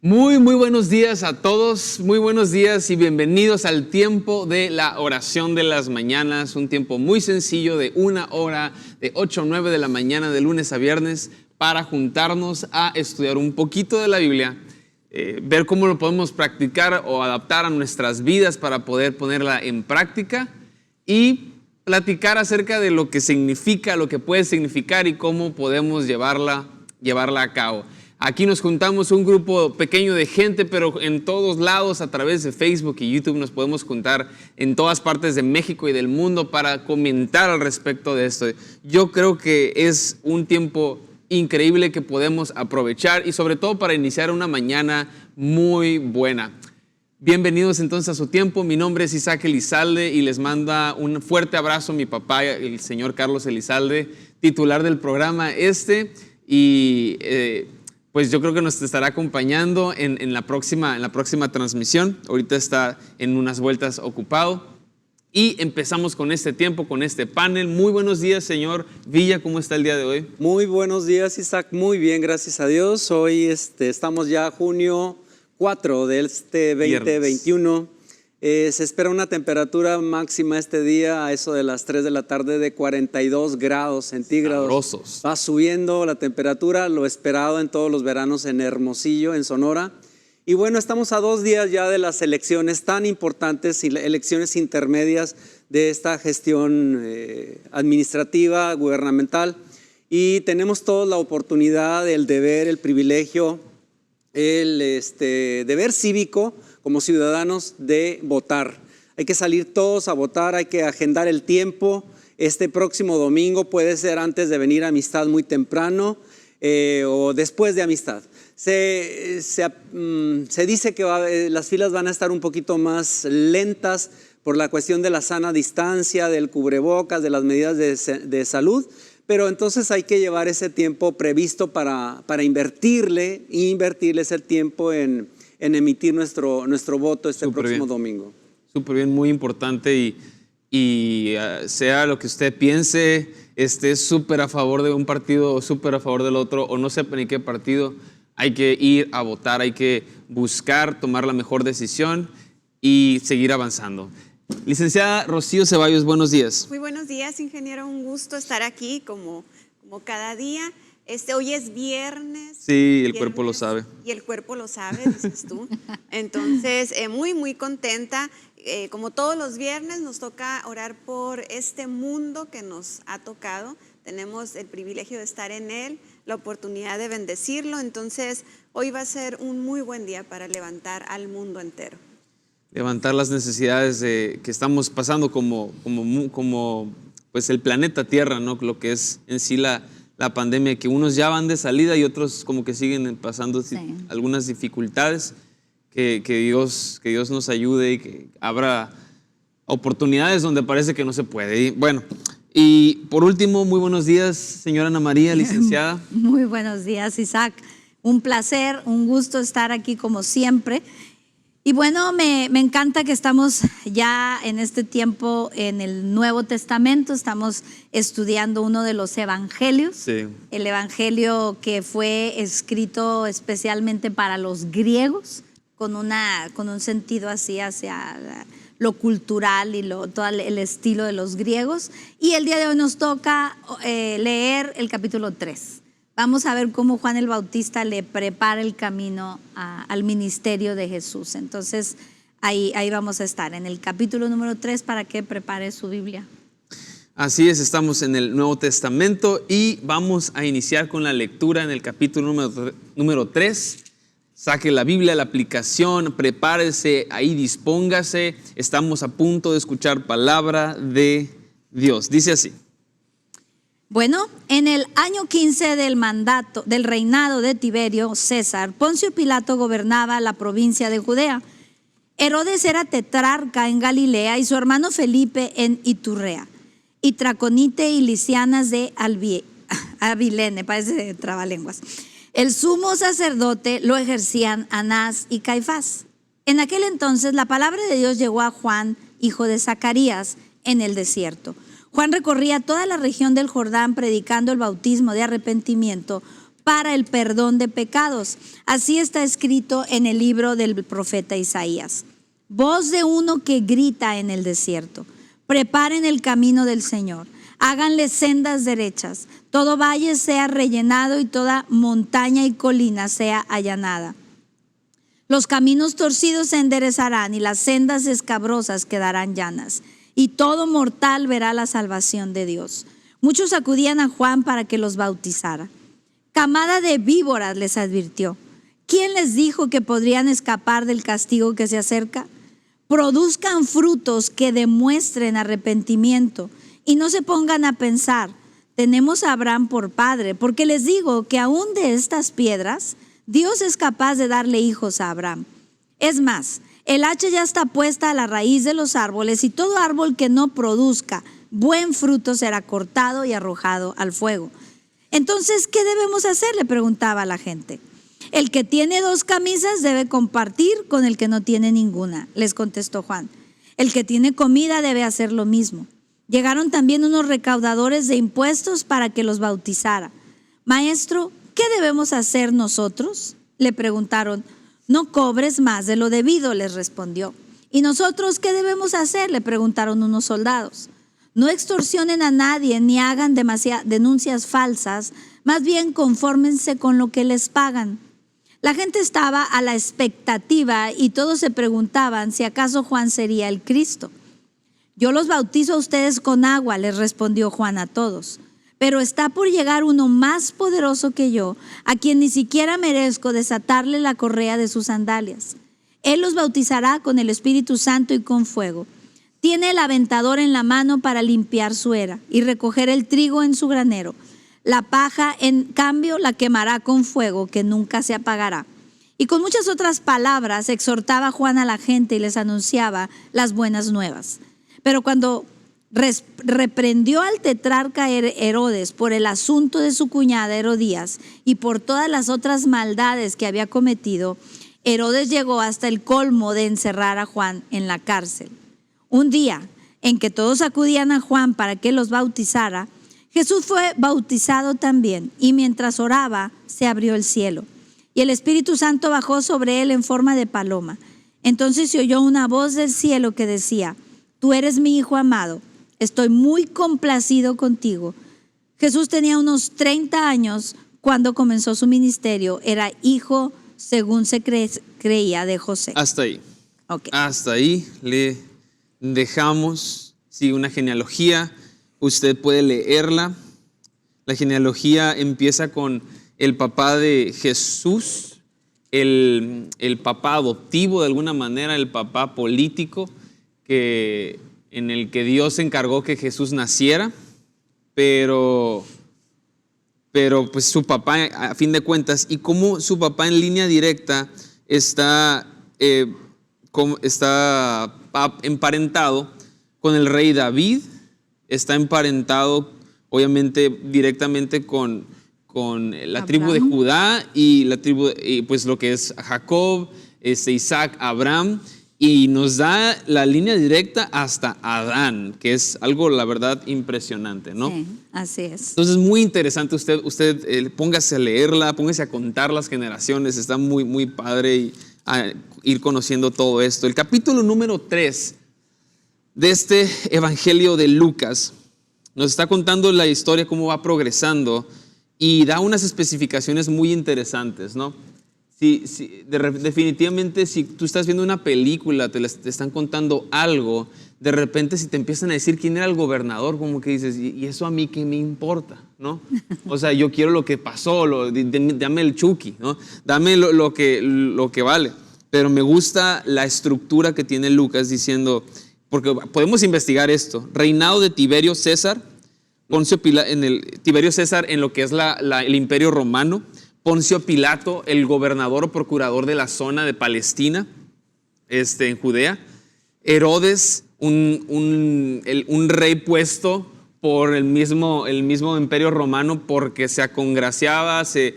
Muy buenos días a todos, muy buenos días y bienvenidos al tiempo de la oración de las mañanas, un tiempo muy sencillo de 1 hora, de 8 a 9 de la mañana, de lunes a viernes, para juntarnos a estudiar un poquito de la Biblia, ver cómo lo podemos practicar o adaptar a nuestras vidas para poder ponerla en práctica y platicar acerca de lo que significa, lo que puede significar y cómo podemos llevarla a cabo. Aquí nos juntamos un grupo pequeño de gente, pero en todos lados, a través de Facebook y YouTube, nos podemos juntar en todas partes de México y del mundo para comentar al respecto de esto. Yo creo que es un tiempo increíble que podemos aprovechar y sobre todo para iniciar una mañana muy buena. Bienvenidos entonces a su tiempo. Mi nombre es Isaac Elizalde y les manda un fuerte abrazo mi papá, el señor Carlos Elizalde, titular del programa y pues yo creo que nos estará acompañando en la próxima transmisión. Ahorita está en unas vueltas ocupado. Y empezamos con este tiempo, con este panel. Muy buenos días, señor Villa. ¿Cómo está el día de hoy? Muy buenos días, Isaac. Muy bien, gracias a Dios. Hoy estamos ya junio 4 de 2021. Se espera una temperatura máxima este día a eso de las 3 de la tarde de 42 grados centígrados. Sabrosos. Va subiendo la temperatura, lo esperado en todos los veranos en Hermosillo, en Sonora. Y bueno, estamos a 2 días ya de las elecciones tan importantes, elecciones intermedias de esta gestión administrativa, gubernamental. Y tenemos todos la oportunidad, el deber, el privilegio, el deber cívico como ciudadanos de votar. Hay que salir todos a votar, hay que agendar el tiempo. Este próximo domingo puede ser antes de venir a Amistad muy temprano o después de Amistad. Se dice que las filas van a estar un poquito más lentas por la cuestión de la sana distancia, del cubrebocas, de las medidas de salud, pero entonces hay que llevar ese tiempo previsto para invertirle ese tiempo en emitir nuestro voto próximo domingo. Súper bien, muy importante y sea lo que usted piense, esté súper a favor de un partido o súper a favor del otro o no sepa ni qué partido, hay que ir a votar, hay que buscar tomar la mejor decisión y seguir avanzando. Licenciada Rocío Ceballos, buenos días. Muy buenos días, ingeniero, un gusto estar aquí como cada día. Hoy es viernes. Sí, el cuerpo lo sabe. Y el cuerpo lo sabe, dices tú. Entonces, muy contenta. Como todos los viernes, nos toca orar por este mundo que nos ha tocado. Tenemos el privilegio de estar en él, la oportunidad de bendecirlo. Entonces, hoy va a ser un muy buen día para levantar al mundo entero. Levantar las necesidades que estamos pasando como pues el planeta Tierra, ¿no? Lo que es en sí la pandemia, que unos ya van de salida y otros como que siguen pasando algunas dificultades, que Dios nos ayude y que abra oportunidades donde parece que no se puede. Y bueno, y por último, muy buenos días, señora Ana María, licenciada. Muy buenos días, Isaac. Un placer, un gusto estar aquí como siempre. Y bueno, me encanta que estamos ya en este tiempo en el Nuevo Testamento, estamos estudiando uno de los evangelios, sí. El evangelio que fue escrito especialmente para los griegos, con un sentido así hacia lo cultural y todo el estilo de los griegos. Y el día de hoy nos toca leer el capítulo 3. Vamos a ver cómo Juan el Bautista le prepara el camino al ministerio de Jesús. Entonces, ahí vamos a estar, en el capítulo número 3, para que prepare su Biblia. Así es, estamos en el Nuevo Testamento y vamos a iniciar con la lectura en el capítulo número 3. Saque la Biblia, la aplicación, prepárese, ahí dispóngase. Estamos a punto de escuchar palabra de Dios. Dice así. Bueno, en el año 15 del reinado de Tiberio César, Poncio Pilato gobernaba la provincia de Judea. Herodes era tetrarca en Galilea y su hermano Felipe en Iturrea, y Traconite y Lisianas de Abilene, parece de trabalenguas. El sumo sacerdote lo ejercían Anás y Caifás. En aquel entonces la palabra de Dios llegó a Juan, hijo de Zacarías, en el desierto. Juan recorría toda la región del Jordán predicando el bautismo de arrepentimiento para el perdón de pecados. Así está escrito en el libro del profeta Isaías. Voz de uno que grita en el desierto: preparen el camino del Señor, háganle sendas derechas, todo valle sea rellenado y toda montaña y colina sea allanada. Los caminos torcidos se enderezarán y las sendas escabrosas quedarán llanas, y todo mortal verá la salvación de Dios. Muchos acudían a Juan para que los bautizara. Camada de víboras, les advirtió. ¿Quién les dijo que podrían escapar del castigo que se acerca? Produzcan frutos que demuestren arrepentimiento y no se pongan a pensar: tenemos a Abraham por padre, porque les digo que aún de estas piedras Dios es capaz de darle hijos a Abraham. Es más, el hacha ya está puesta a la raíz de los árboles, y todo árbol que no produzca buen fruto será cortado y arrojado al fuego. Entonces, ¿qué debemos hacer?, le preguntaba a la gente. El que tiene 2 camisas debe compartir con el que no tiene ninguna, les contestó Juan. El que tiene comida debe hacer lo mismo. Llegaron también unos recaudadores de impuestos para que los bautizara. Maestro, ¿qué debemos hacer nosotros?, le preguntaron. No cobres más de lo debido, les respondió. ¿Y nosotros qué debemos hacer?, le preguntaron unos soldados. No extorsionen a nadie ni hagan denuncias falsas, más bien confórmense con lo que les pagan. La gente estaba a la expectativa y todos se preguntaban si acaso Juan sería el Cristo. Yo los bautizo a ustedes con agua, les respondió Juan a todos. Pero está por llegar uno más poderoso que yo, a quien ni siquiera merezco desatarle la correa de sus sandalias. Él los bautizará con el Espíritu Santo y con fuego. Tiene el aventador en la mano para limpiar su era y recoger el trigo en su granero. La paja, en cambio, la quemará con fuego que nunca se apagará. Y con muchas otras palabras exhortaba Juan a la gente y les anunciaba las buenas nuevas. Pero cuando reprendió al tetrarca Herodes por el asunto de su cuñada Herodías y por todas las otras maldades que había cometido, Herodes llegó hasta el colmo de encerrar a Juan en la cárcel. Un día en que todos acudían a Juan para que los bautizara, Jesús fue bautizado también, y mientras oraba se abrió el cielo y el Espíritu Santo bajó sobre él en forma de paloma. Entonces se oyó una voz del cielo que decía: Tú eres mi Hijo amado, estoy muy complacido contigo. Jesús tenía unos 30 años cuando comenzó su ministerio. Era hijo, según se creía, de José. Hasta ahí. Okay. Hasta ahí le dejamos. Sí, una genealogía. Usted puede leerla. La genealogía empieza con el papá de Jesús, el papá adoptivo de alguna manera, el papá político en el que Dios encargó que Jesús naciera, pero pues su papá, a fin de cuentas, y cómo su papá en línea directa está emparentado con el rey David, está emparentado obviamente directamente con la tribu de Judá y la tribu, pues lo que es Jacob, Isaac, Abraham, y nos da la línea directa hasta Adán, que es algo, la verdad, impresionante, ¿no? Sí, así es. Entonces, muy interesante. Usted póngase a leerla, póngase a contar las generaciones. Está muy, muy padre ir conociendo todo esto. El capítulo número 3 de este Evangelio de Lucas nos está contando la historia, cómo va progresando, y da unas especificaciones muy interesantes, ¿no? Definitivamente, si tú estás viendo una película, te están contando algo, de repente si te empiezan a decir quién era el gobernador, como que dices, ¿y eso a mí qué me importa?, ¿no? O sea, yo quiero lo que pasó, dame el Chucky, ¿no? Dame lo que vale. Pero me gusta la estructura que tiene Lucas diciendo, porque podemos investigar esto: reinado de Tiberio César, Tiberio César en lo que es el Imperio Romano, Poncio Pilato, el gobernador o procurador de la zona de Palestina, en Judea, Herodes, un rey puesto por el mismo Imperio Romano porque se congraciaba, se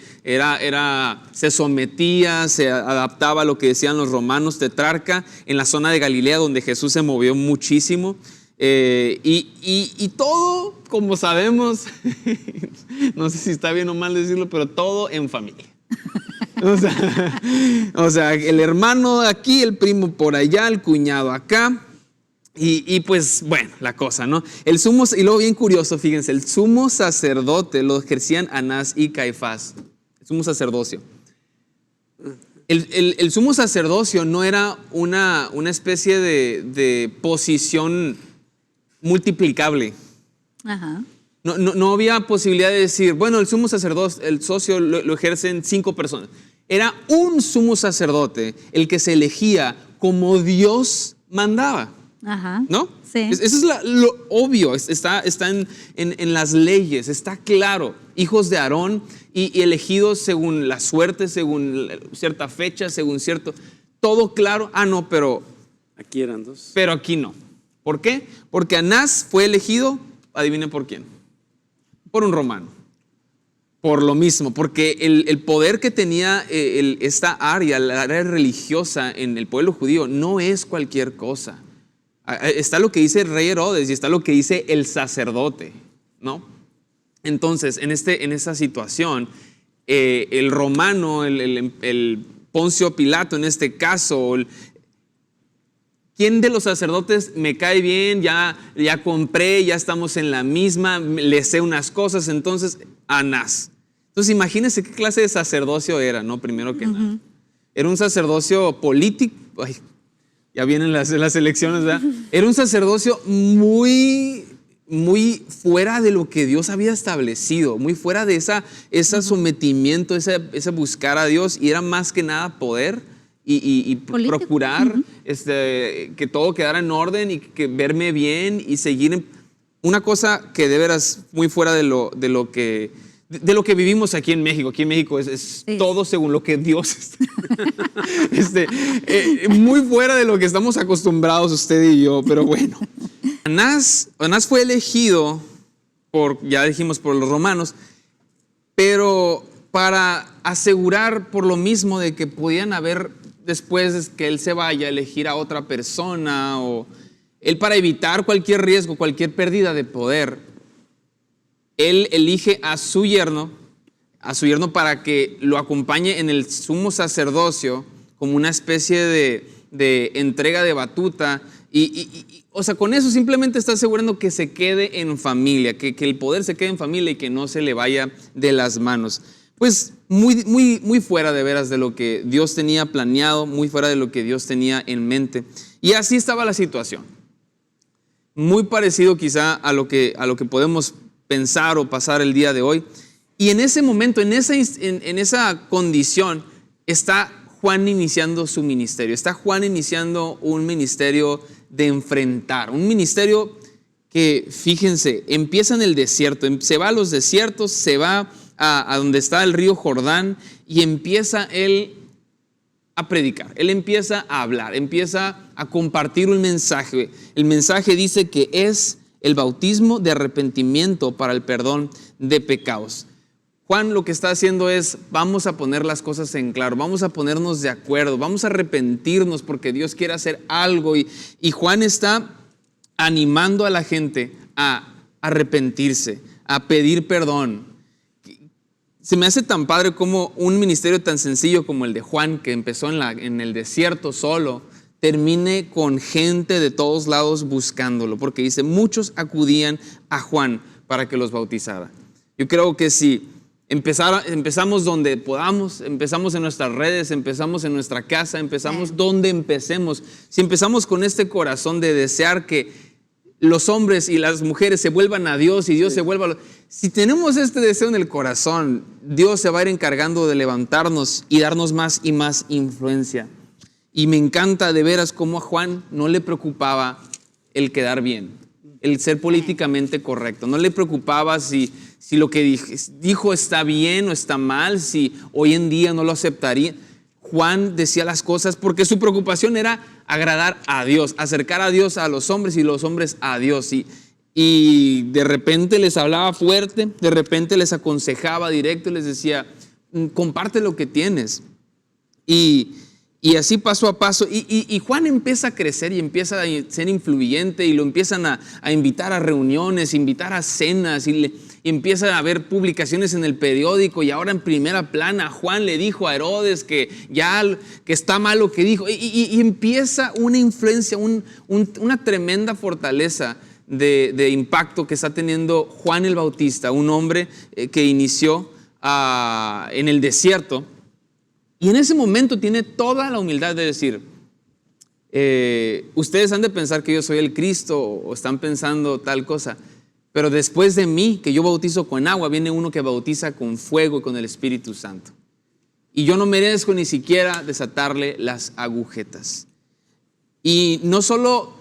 sometía, se adaptaba a lo que decían los romanos, tetrarca en la zona de Galilea donde Jesús se movió muchísimo, y todo como sabemos, no sé si está bien o mal decirlo, pero todo en familia. O sea, el hermano aquí, el primo por allá, el cuñado acá. Y pues, bueno, la cosa, ¿no? Y luego bien curioso, fíjense, el sumo sacerdote lo ejercían Anás y Caifás. El sumo sacerdocio. El sumo sacerdocio no era una especie de posición multiplicable. Ajá. No había posibilidad de decir, bueno, el sumo sacerdote, el socio lo ejercen 5 personas. Era un sumo sacerdote el que se elegía como Dios mandaba. Ajá. ¿No? Sí. Eso es lo obvio, está en las leyes, está claro. Hijos de Aarón y elegidos según la suerte, según cierta fecha, según cierto. Todo claro. Ah, no, pero Aquí eran 2. pero aquí no. ¿Por qué? Porque Anás fue elegido, adivinen por quién. Por un romano. Por lo mismo, porque el poder que tenía esta área, la área religiosa en el pueblo judío, no es cualquier cosa. Está lo que dice el rey Herodes y está lo que dice el sacerdote, ¿no? Entonces, en esa situación, el romano, el Poncio Pilato en este caso, ¿quién de los sacerdotes me cae bien? Ya compré, ya estamos en la misma, le sé unas cosas, entonces Anás. Entonces imagínense qué clase de sacerdocio era, ¿no? Primero que nada. Era un sacerdocio político, ay, ya vienen las elecciones, ¿verdad? Era un sacerdocio muy fuera de lo que Dios había establecido, muy fuera de ese sometimiento, ese buscar a Dios, y era más que nada poder y procurar que todo quedara en orden y que verme bien y seguir una cosa que de veras muy fuera de lo que vivimos aquí en México. Aquí en México es todo según lo que Dios muy fuera de lo que estamos acostumbrados usted y yo, pero bueno. Anás fue elegido ya dijimos, por los romanos, pero para asegurar por lo mismo de que podían haber, después de que él se vaya, elegir a otra persona, o él, para evitar cualquier riesgo, cualquier pérdida de poder, él elige a su yerno para que lo acompañe en el sumo sacerdocio como una especie de entrega de batuta. O sea, con eso simplemente está asegurando que se quede en familia, que el poder se quede en familia y que no se le vaya de las manos. Pues muy fuera de veras de lo que Dios tenía planeado, muy fuera de lo que Dios tenía en mente. Y así estaba la situación. Muy parecido quizá a lo que podemos pensar o pasar el día de hoy. Y en ese momento, en esa condición, está Juan iniciando su ministerio. Está Juan iniciando un ministerio de enfrentar. Un ministerio que, fíjense, empieza en el desierto. Se va a los desiertos, se va a donde está el río Jordán y empieza él a predicar. Él empieza a hablar, empieza a compartir un mensaje. El mensaje dice que es el bautismo de arrepentimiento para el perdón de pecados. Juan lo que está haciendo es, vamos a poner las cosas en claro, vamos a ponernos de acuerdo, vamos a arrepentirnos porque Dios quiere hacer algo. Y Juan está animando a la gente a arrepentirse, a pedir perdón. Se me hace tan padre como un ministerio tan sencillo como el de Juan, que empezó en el desierto solo, termine con gente de todos lados buscándolo, porque dice, muchos acudían a Juan para que los bautizara. Yo creo que si empezamos donde podamos, empezamos en nuestras redes, empezamos en nuestra casa, empezamos donde empecemos, si empezamos con este corazón de desear que los hombres y las mujeres se vuelvan a Dios y Dios se vuelva si tenemos este deseo en el corazón, Dios se va a ir encargando de levantarnos y darnos más y más influencia. Y me encanta de veras cómo a Juan no le preocupaba el quedar bien, el ser políticamente correcto. No le preocupaba si lo que dijo está bien o está mal, si hoy en día no lo aceptaría. Juan decía las cosas porque su preocupación era agradar a Dios, acercar a Dios a los hombres y los hombres a Dios. Y de repente les hablaba fuerte, de repente les aconsejaba directo y les decía, comparte lo que tienes. Y Y así paso a paso. Y Juan empieza a crecer y empieza a ser influyente y lo empiezan a invitar a reuniones, invitar a cenas y empieza a haber publicaciones en el periódico. Y ahora en primera plana Juan le dijo a Herodes que está mal lo que dijo. Y empieza una influencia, una tremenda fortaleza de impacto que está teniendo Juan el Bautista, un hombre que inició en el desierto. Y en ese momento tiene toda la humildad de decir, ustedes han de pensar que yo soy el Cristo o están pensando tal cosa, pero después de mí, que yo bautizo con agua, viene uno que bautiza con fuego y con el Espíritu Santo. Y yo no merezco ni siquiera desatarle las agujetas. Y no solo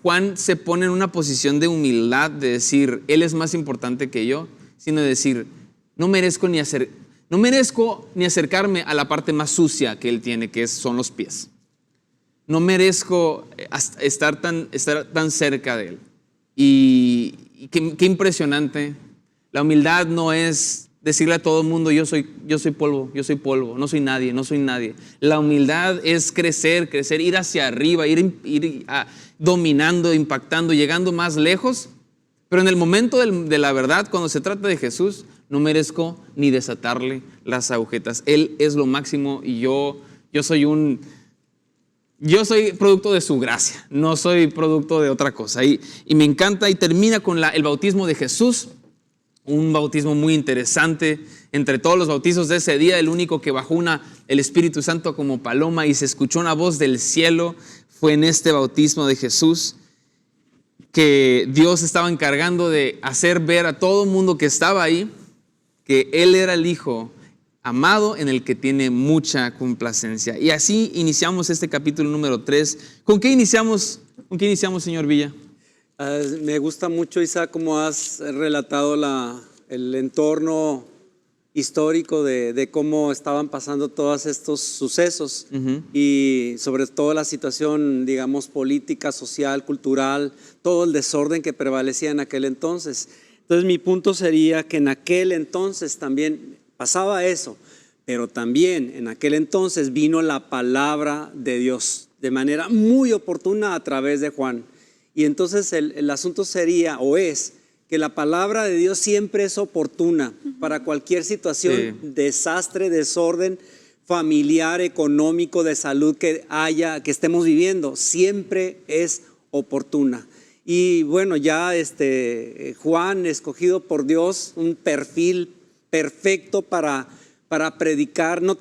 Juan se pone en una posición de humildad de decir, él es más importante que yo, sino de decir, no merezco ni acercarme a la parte más sucia que él tiene, que son los pies. No merezco estar tan cerca de él. Y qué impresionante. La humildad no es decirle a todo el mundo, yo soy polvo, no soy nadie. La humildad es crecer, ir hacia arriba, ir dominando, impactando, llegando más lejos. Pero en el momento de la verdad, cuando se trata de Jesús, no merezco ni desatarle las agujetas. Él es lo máximo y yo soy producto de su gracia, no soy producto de otra cosa. Y me encanta, y termina con el bautismo de Jesús, un bautismo muy interesante. Entre todos los bautizos de ese día, el único que bajó el Espíritu Santo como paloma y se escuchó una voz del cielo fue en este bautismo de Jesús, que Dios estaba encargando de hacer ver a todo el mundo que estaba ahí que Él era el Hijo amado en el que tiene mucha complacencia. Y así iniciamos este capítulo número 3. ¿Con qué iniciamos, señor Villa? Me gusta mucho, Isaac, cómo has relatado el entorno histórico de cómo estaban pasando todos estos sucesos. Uh-huh. Y sobre todo la situación, digamos, política, social, cultural, todo el desorden que prevalecía en aquel entonces. Entonces mi punto sería que en aquel entonces también pasaba eso, pero también en aquel entonces vino la palabra de Dios de manera muy oportuna a través de Juan. Y entonces el asunto sería o es que la palabra de Dios siempre es oportuna para cualquier situación, sí, desastre, desorden familiar, económico, de salud que estemos viviendo, siempre es oportuna. Y bueno, ya Juan, escogido por Dios, un perfil perfecto para predicar. No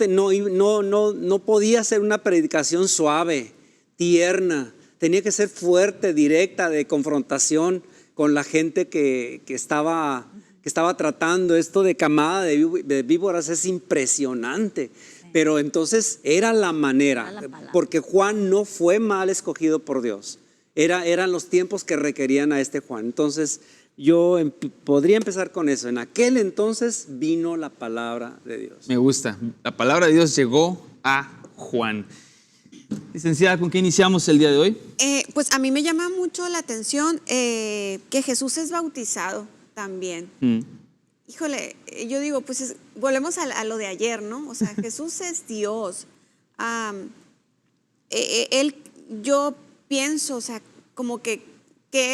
podía ser una predicación suave, tierna. Tenía que ser fuerte, directa, de confrontación con la gente que estaba tratando. Esto de camada de víboras es impresionante. Sí. Pero entonces era la manera, porque Juan no fue mal escogido por Dios. Eran los tiempos que requerían a Juan. Entonces yo podría empezar con eso. En aquel entonces vino la palabra de Dios. Me gusta. La palabra de Dios llegó a Juan. Licenciada, ¿con qué iniciamos el día de hoy? Pues a mí me llama mucho la atención que Jesús es bautizado también. Híjole, yo digo, pues volvemos a lo de ayer, ¿no? O sea, Jesús es Dios. Yo pienso, o sea, como que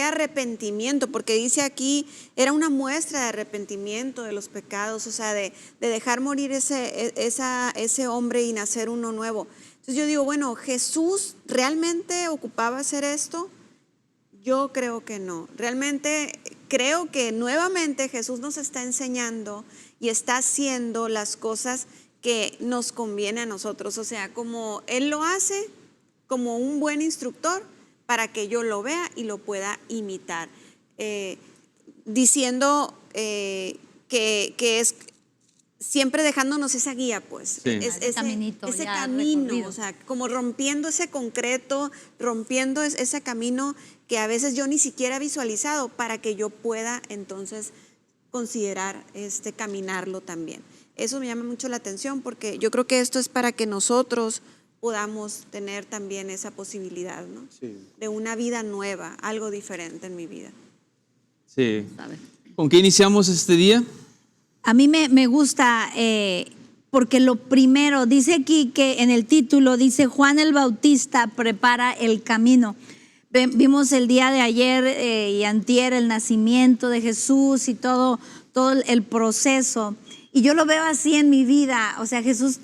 arrepentimiento, porque dice aquí, era una muestra de arrepentimiento de los pecados, o sea, de dejar morir ese hombre y nacer uno nuevo. Entonces yo digo, bueno, ¿Jesús realmente ocupaba hacer esto? Yo creo que no. Realmente creo que nuevamente Jesús nos está enseñando y está haciendo las cosas que nos conviene a nosotros, o sea, como Él lo hace, como un buen instructor para que yo lo vea y lo pueda imitar, diciendo que es siempre dejándonos esa guía, pues, sí, ese camino, o sea, como rompiendo ese concreto, rompiendo ese camino que a veces yo ni siquiera he visualizado para que yo pueda entonces considerar caminarlo también. Eso me llama mucho la atención porque yo creo que esto es para que nosotros podamos tener también esa posibilidad, ¿no? Sí. De una vida nueva, algo diferente en mi vida. Sí. ¿Con qué iniciamos este día? A mí me gusta porque lo primero, dice aquí que en el título dice Juan el Bautista prepara el camino. Vimos el día de ayer y antier el nacimiento de Jesús y todo el proceso. Y yo lo veo así en mi vida, o sea, Jesús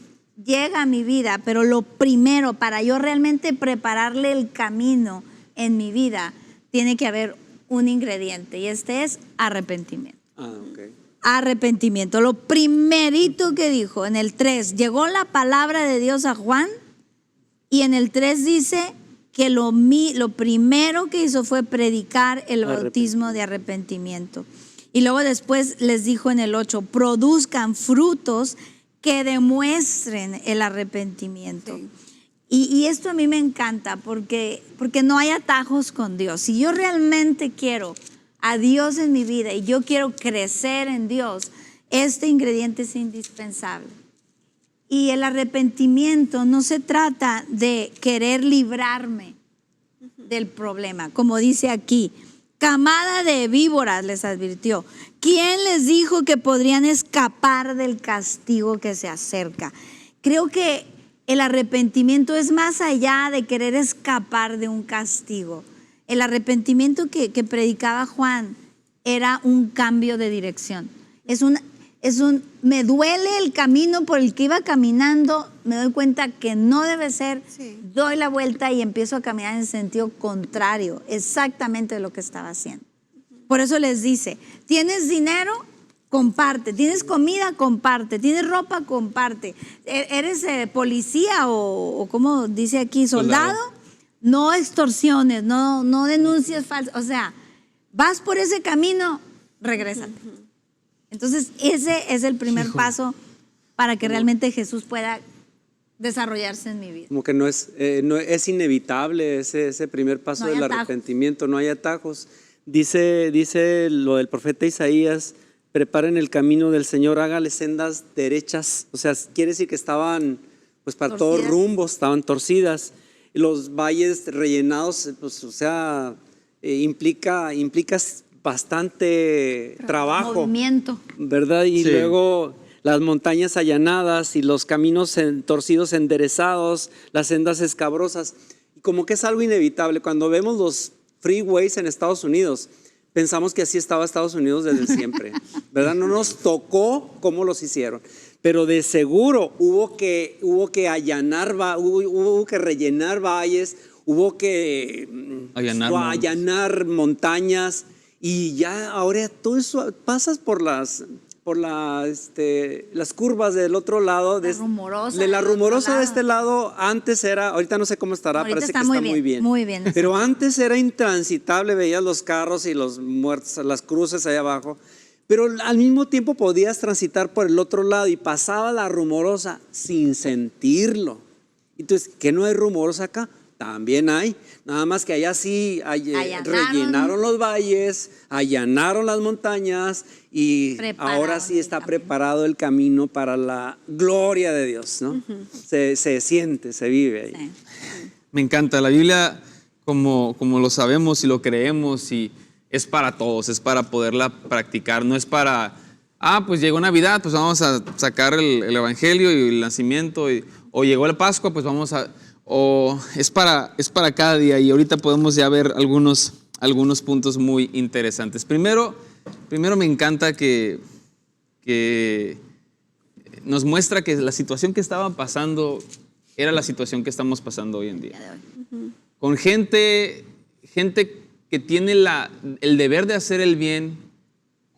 llega a mi vida, pero lo primero para yo realmente prepararle el camino en mi vida, tiene que haber un ingrediente y este es arrepentimiento. Okay. Arrepentimiento. Lo primerito que dijo en el 3, llegó la palabra de Dios a Juan y en el 3 dice que lo primero que hizo fue predicar el bautismo de arrepentimiento. Y luego después les dijo en el 8, produzcan frutos que demuestren el arrepentimiento. Sí. Y esto a mí me encanta porque no hay atajos con Dios. Si yo realmente quiero a Dios en mi vida y yo quiero crecer en Dios, este ingrediente es indispensable. Y el arrepentimiento no se trata de querer librarme del problema, como dice aquí, camada de víboras les advirtió. ¿Quién les dijo que podrían escapar del castigo que se acerca? Creo que el arrepentimiento es más allá de querer escapar de un castigo. El arrepentimiento que predicaba Juan era un cambio de dirección. Me duele el camino por el que iba caminando, me doy cuenta que no debe ser, sí. Doy la vuelta y empiezo a caminar en sentido contrario, exactamente de lo que estaba haciendo. Por eso les dice, ¿tienes dinero? Comparte. ¿Tienes comida? Comparte. ¿Tienes ropa? Comparte. ¿Eres policía o como dice aquí, soldado? No extorsiones, no denuncias falsas. O sea, vas por ese camino, regrésate. Entonces, ese es el primer paso para que realmente Jesús pueda desarrollarse en mi vida. Como que no es inevitable ese primer paso del arrepentimiento, no hay atajos. Dice lo del profeta Isaías, preparen el camino del Señor, hágale sendas derechas. O sea, quiere decir que estaban, pues para todos rumbos, estaban torcidas. Y los valles rellenados, pues, o sea, implica bastante trabajo. Movimiento. ¿Verdad? Y sí. Luego las montañas allanadas y los caminos torcidos enderezados, las sendas escabrosas. Y como que es algo inevitable. Cuando vemos los freeways en Estados Unidos, pensamos que así estaba Estados Unidos desde siempre, ¿verdad? No nos tocó cómo los hicieron, pero de seguro hubo que allanar, hubo que rellenar valles, hubo que allanar montañas y ya ahora todo eso pasas por las curvas del otro lado, de la rumorosa de este lado. Antes era, ahorita no sé cómo estará, ahorita parece está que está muy bien. Muy bien. Pero antes era intransitable, veías los carros y los muertos, las cruces allá abajo, pero al mismo tiempo podías transitar por el otro lado y pasaba la rumorosa sin sentirlo. Entonces, ¿qué no hay rumorosa acá? También hay, nada más que allá sí rellenaron los valles, allanaron las montañas y ahora sí está preparado el camino para la gloria de Dios, ¿no? Se siente, se vive ahí. Sí. Me encanta, la Biblia como lo sabemos y lo creemos y es para todos, es para poderla practicar, no es para, pues llegó Navidad, pues vamos a sacar el Evangelio y el nacimiento, o llegó la Pascua, pues vamos a... O es para cada día y ahorita podemos ya ver algunos puntos muy interesantes. Primero me encanta que nos muestra que la situación que estaba pasando era la situación que estamos pasando hoy en día. Con gente que tiene el deber de hacer el bien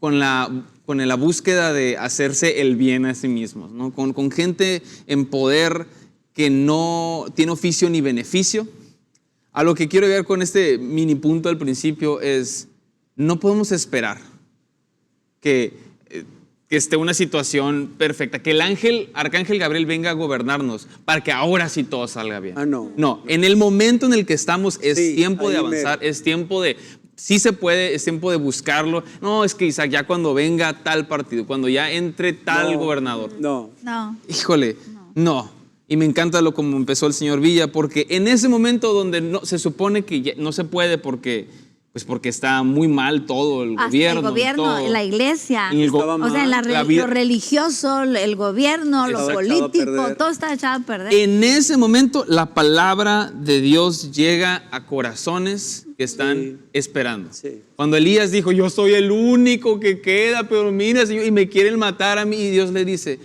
con la búsqueda de hacerse el bien a sí mismos, ¿no? Con gente en poder que no tiene oficio ni beneficio. A lo que quiero llegar con este mini punto al principio es, no podemos esperar que esté una situación perfecta, que el arcángel Gabriel venga a gobernarnos para que ahora sí todo salga bien. No, en el momento en el que estamos es tiempo de avanzar, es tiempo de, sí se puede, es tiempo de buscarlo. No, es que Isaac, ya cuando venga tal partido, cuando ya entre tal gobernador. No. Híjole, no. Y me encanta como empezó el señor Villa, porque en ese momento donde se supone que ya no se puede porque pues porque está muy mal todo el gobierno. El gobierno, todo. la iglesia, En el Estaba o sea, mal. vida. lo religioso, el gobierno, lo Estaba echado a político, perder. todo está echado a perder. En ese momento la palabra de Dios llega a corazones que están Sí. esperando. Sí. Cuando Elías dijo, yo soy el único que queda, pero mira, Señor, y me quieren matar a mí, y Dios le dice,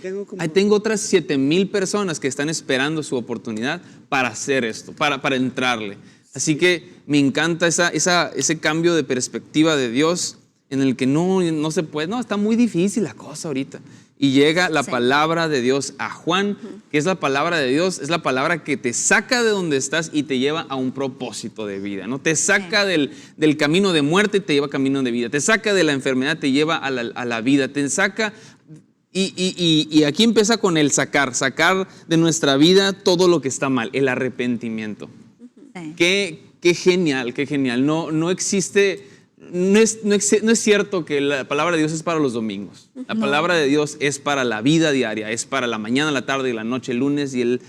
tengo otras 7,000 personas que están esperando su oportunidad para hacer esto, para entrarle. Así que me encanta ese cambio de perspectiva de Dios en el que no se puede, no, está muy difícil la cosa ahorita. Y llega la palabra de Dios a Juan, que es la palabra de Dios, es la palabra que te saca de donde estás y te lleva a un propósito de vida, ¿no? Te saca del camino de muerte y te lleva a camino de vida. Te saca de la enfermedad, te lleva a la vida. Te saca, y aquí empieza con el sacar de nuestra vida todo lo que está mal, el arrepentimiento. Sí. Qué genial, qué genial. No existe... No es cierto que la palabra de Dios es para los domingos. La palabra de Dios es para la vida diaria, es para la mañana, la tarde y la noche, el lunes y el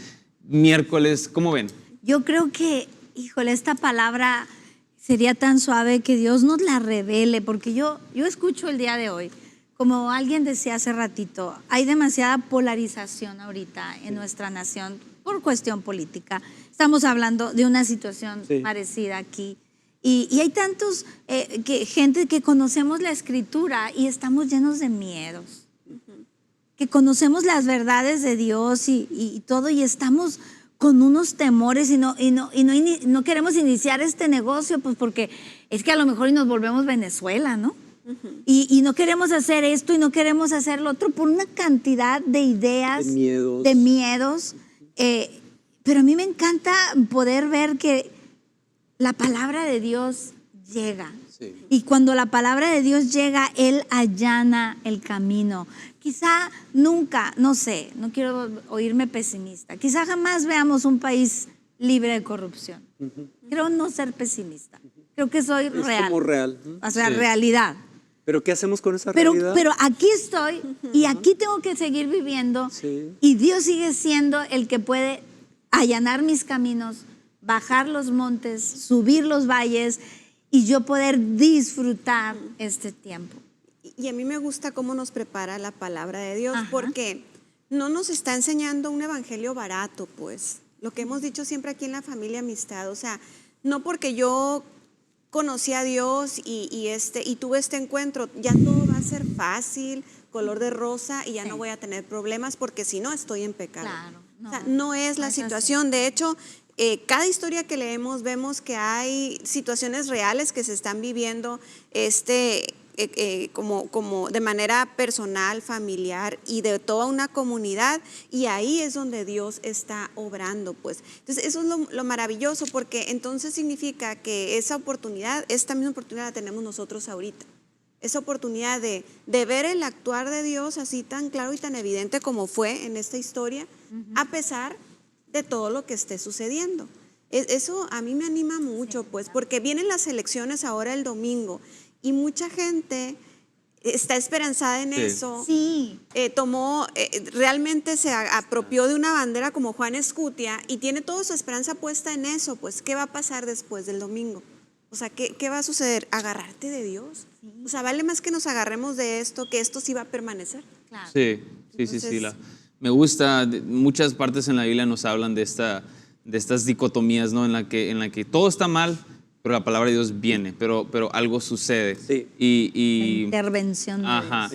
miércoles. ¿Cómo ven? Yo creo que, híjole, esta palabra sería tan suave que Dios nos la revele, porque yo escucho el día de hoy, como alguien decía hace ratito, hay demasiada polarización ahorita en nuestra nación por cuestión política. Estamos hablando de una situación parecida aquí. Y hay tantos, gente que conocemos la Escritura y estamos llenos de miedos. Que conocemos las verdades de Dios y todo, y estamos con unos temores y no queremos iniciar este negocio, pues porque es que a lo mejor nos volvemos Venezuela, ¿no? Y no queremos hacer esto y no queremos hacer lo otro por una cantidad de ideas, de miedos. Pero a mí me encanta poder ver que la palabra de Dios llega. Sí. Y cuando la palabra de Dios llega, Él allana el camino. Quizá nunca, no sé, no quiero oírme pesimista, quizá jamás veamos un país libre de corrupción. Creo no ser pesimista. Creo que soy real. Es como real. O sea, realidad. ¿Pero qué hacemos con esa realidad? Pero aquí estoy y aquí tengo que seguir viviendo. Sí. Y Dios sigue siendo el que puede allanar mis caminos, bajar los montes, subir los valles y yo poder disfrutar este tiempo. Y a mí me gusta cómo nos prepara la palabra de Dios, porque no nos está enseñando un evangelio barato, pues. Lo que hemos dicho siempre aquí en la familia Amistad, o sea, no porque yo conocí a Dios y tuve este encuentro, ya todo va a ser fácil, color de rosa y ya no voy a tener problemas porque si no estoy en pecado. Claro, no, o sea, no es la situación. De hecho, cada historia que leemos vemos que hay situaciones reales que se están viviendo como de manera personal, familiar y de toda una comunidad, y ahí es donde Dios está obrando, pues. Entonces eso es lo maravilloso, porque entonces significa que esta misma oportunidad la tenemos nosotros ahorita. Esa oportunidad de ver el actuar de Dios así tan claro y tan evidente como fue en esta historia, a pesar de todo lo que esté sucediendo. Eso a mí me anima mucho, pues, porque vienen las elecciones ahora el domingo y mucha gente está esperanzada en eso. Sí. Realmente se apropió de una bandera como Juan Escutia y tiene toda su esperanza puesta en eso, pues, ¿qué va a pasar después del domingo? O sea, ¿qué va a suceder? ¿Agarrarte de Dios? Sí. O sea, vale más que nos agarremos de esto, que esto sí va a permanecer. Claro. Sí. Me gusta, muchas partes en la Biblia nos hablan de estas dicotomías, ¿no? En la que todo está mal, pero la palabra de Dios viene, pero algo sucede. Sí. La intervención. Ajá.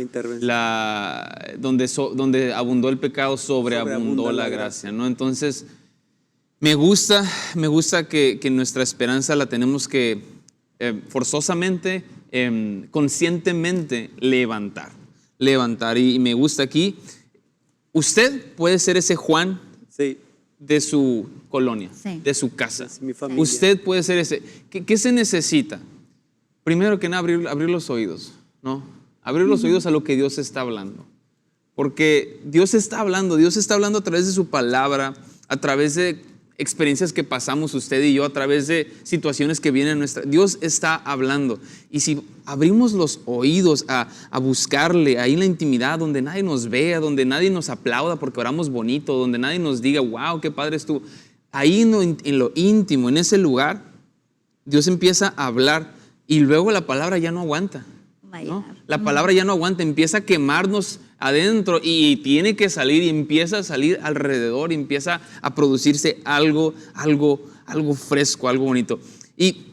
Donde abundó el pecado, sobreabundó la gracia, ¿no? Entonces, me gusta que nuestra esperanza la tenemos que forzosamente, conscientemente levantar. Y me gusta aquí. Usted puede ser ese Juan de su colonia, de su casa. Mi familia. Usted puede ser ese. ¿Qué se necesita? Primero que nada, abrir los oídos, ¿no? Abrir los oídos a lo que Dios está hablando. Porque Dios está hablando a través de su palabra, a través de experiencias que pasamos usted y yo, a través de situaciones que vienen a nuestra... Dios está hablando. Y si abrimos los oídos a buscarle ahí en la intimidad, donde nadie nos vea, donde nadie nos aplauda porque oramos bonito, donde nadie nos diga, wow, qué padre es tú, ahí en lo íntimo, en ese lugar, Dios empieza a hablar y luego la palabra ya no aguanta, ¿no? La palabra ya no aguanta, empieza a quemarnos adentro y tiene que salir y empieza a salir alrededor y empieza a producirse algo fresco, algo bonito. Y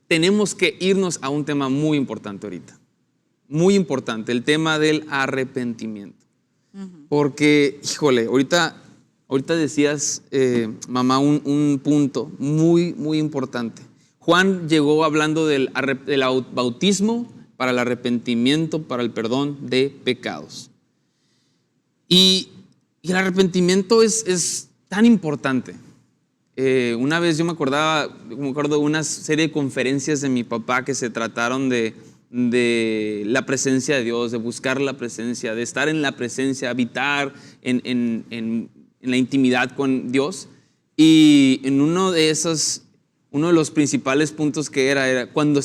tenemos que irnos a un tema muy importante ahorita, muy importante, el tema del arrepentimiento. Porque, híjole, ahorita decías, mamá, un punto muy, muy importante. Juan llegó hablando del bautismo para el arrepentimiento, para el perdón de pecados. Y el arrepentimiento es tan importante. Una vez yo me acuerdo de una serie de conferencias de mi papá que se trataron de la presencia de Dios, de buscar la presencia, de estar en la presencia, habitar en la intimidad con Dios. Y en uno de los principales puntos que era cuando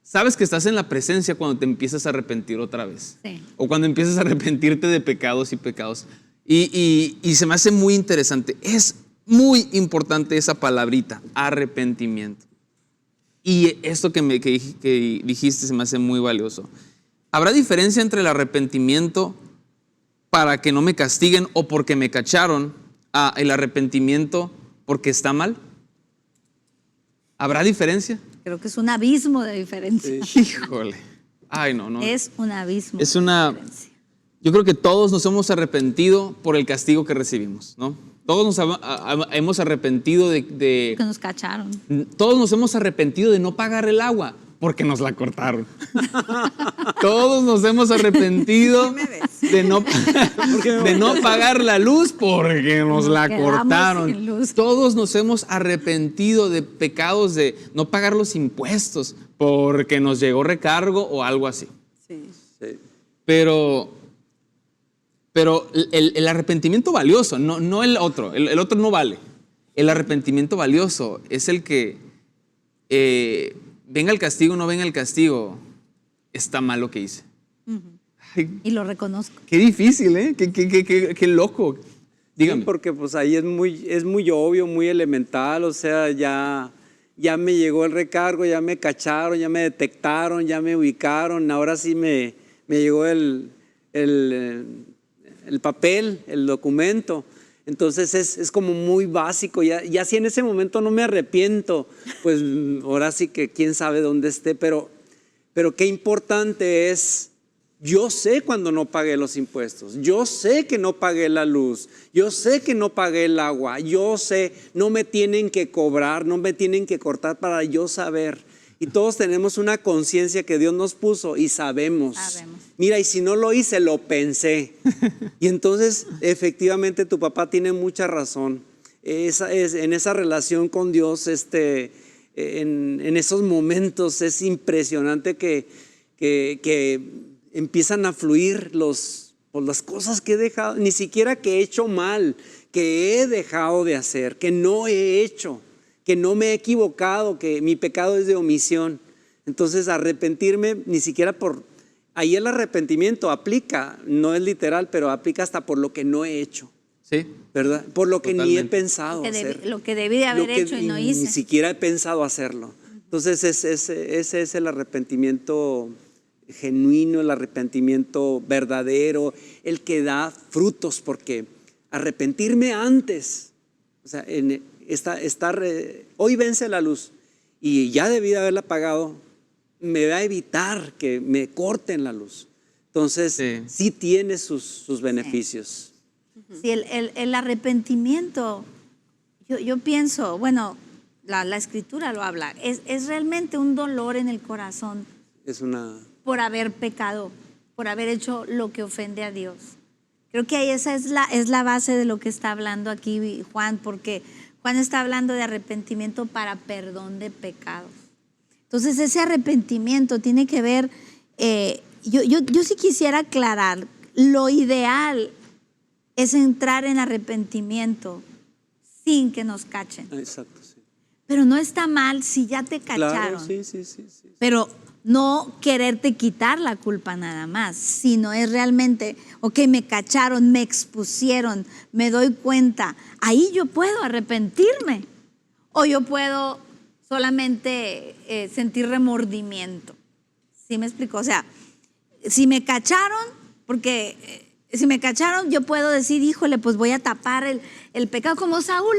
sabes que estás en la presencia cuando te empiezas a arrepentir otra vez. Sí. O cuando empiezas a arrepentirte de pecados y pecados. Y se me hace muy interesante. Es muy importante esa palabrita, arrepentimiento. Y esto que dijiste se me hace muy valioso. ¿Habrá diferencia entre el arrepentimiento para que no me castiguen o porque me cacharon a el arrepentimiento porque está mal? ¿Habrá diferencia? Creo que es un abismo de diferencia. Sí. Híjole. Ay, no. Es un abismo. Es una... Yo creo que todos nos hemos arrepentido por el castigo que recibimos, ¿no? Todos nos hemos arrepentido de... Que nos cacharon. Todos nos hemos arrepentido de no pagar el agua porque nos la cortaron. Todos nos hemos arrepentido de no pagar la luz porque nos la cortaron. Sin luz. Todos nos hemos arrepentido de pecados de no pagar los impuestos porque nos llegó recargo o algo así. Sí. Sí. Pero el arrepentimiento valioso, no el otro. El otro no vale. El arrepentimiento valioso es el que venga el castigo o no venga el castigo, está mal lo que hice. Ay, Y lo reconozco. qué difícil, ¿eh? Qué loco. Dígame. Sí, porque pues ahí es muy obvio, muy elemental, o sea, ya me llegó el recargo, ya me cacharon, ya me detectaron, ya me ubicaron, ahora sí me llegó el papel, el documento. Entonces es como muy básico, ya si en ese momento no me arrepiento, pues ahora sí que quién sabe dónde esté, pero qué importante es, yo sé cuando no pagué los impuestos, yo sé que no pagué la luz, yo sé que no pagué el agua, yo sé, no me tienen que cobrar, no me tienen que cortar para yo saber. Y todos tenemos una conciencia que Dios nos puso y sabemos. Mira, y si no lo hice, lo pensé. Y entonces, efectivamente, tu papá tiene mucha razón. En esa relación con Dios, en esos momentos, es impresionante que empiezan a fluir las cosas que he dejado, ni siquiera que he hecho mal, que he dejado de hacer, que no he hecho, que no me he equivocado, que mi pecado es de omisión. Entonces arrepentirme ni siquiera ahí el arrepentimiento aplica, no es literal, pero aplica hasta por lo que no he hecho. Sí. ¿Verdad? Por lo que Totalmente. ni he pensado hacer. Lo que debí de haber hecho y no hice. Ni siquiera he pensado hacerlo. Entonces ese es el arrepentimiento genuino, el arrepentimiento verdadero, el que da frutos, porque arrepentirme antes, o sea, hoy vence la luz y ya debí de haberla apagado, me va a evitar que me corten la luz. Entonces, sí tiene sus beneficios. Sí, el arrepentimiento, yo pienso, bueno, la escritura lo habla, es realmente un dolor en el corazón por haber pecado, por haber hecho lo que ofende a Dios. Creo que ahí esa es la base de lo que está hablando aquí Juan, porque Juan está hablando de arrepentimiento para perdón de pecados. Entonces ese arrepentimiento tiene que ver, yo sí quisiera aclarar, lo ideal es entrar en arrepentimiento sin que nos cachen. Exacto, sí. Pero no está mal si ya te cacharon. Claro, sí. Pero no quererte quitar la culpa nada más, sino es realmente, ok, me cacharon, me expusieron, me doy cuenta, ahí yo puedo arrepentirme. O yo puedo solamente sentir remordimiento. ¿Sí me explico? O sea, si me cacharon, porque si me cacharon, yo puedo decir, híjole, pues voy a tapar el pecado, como Saúl.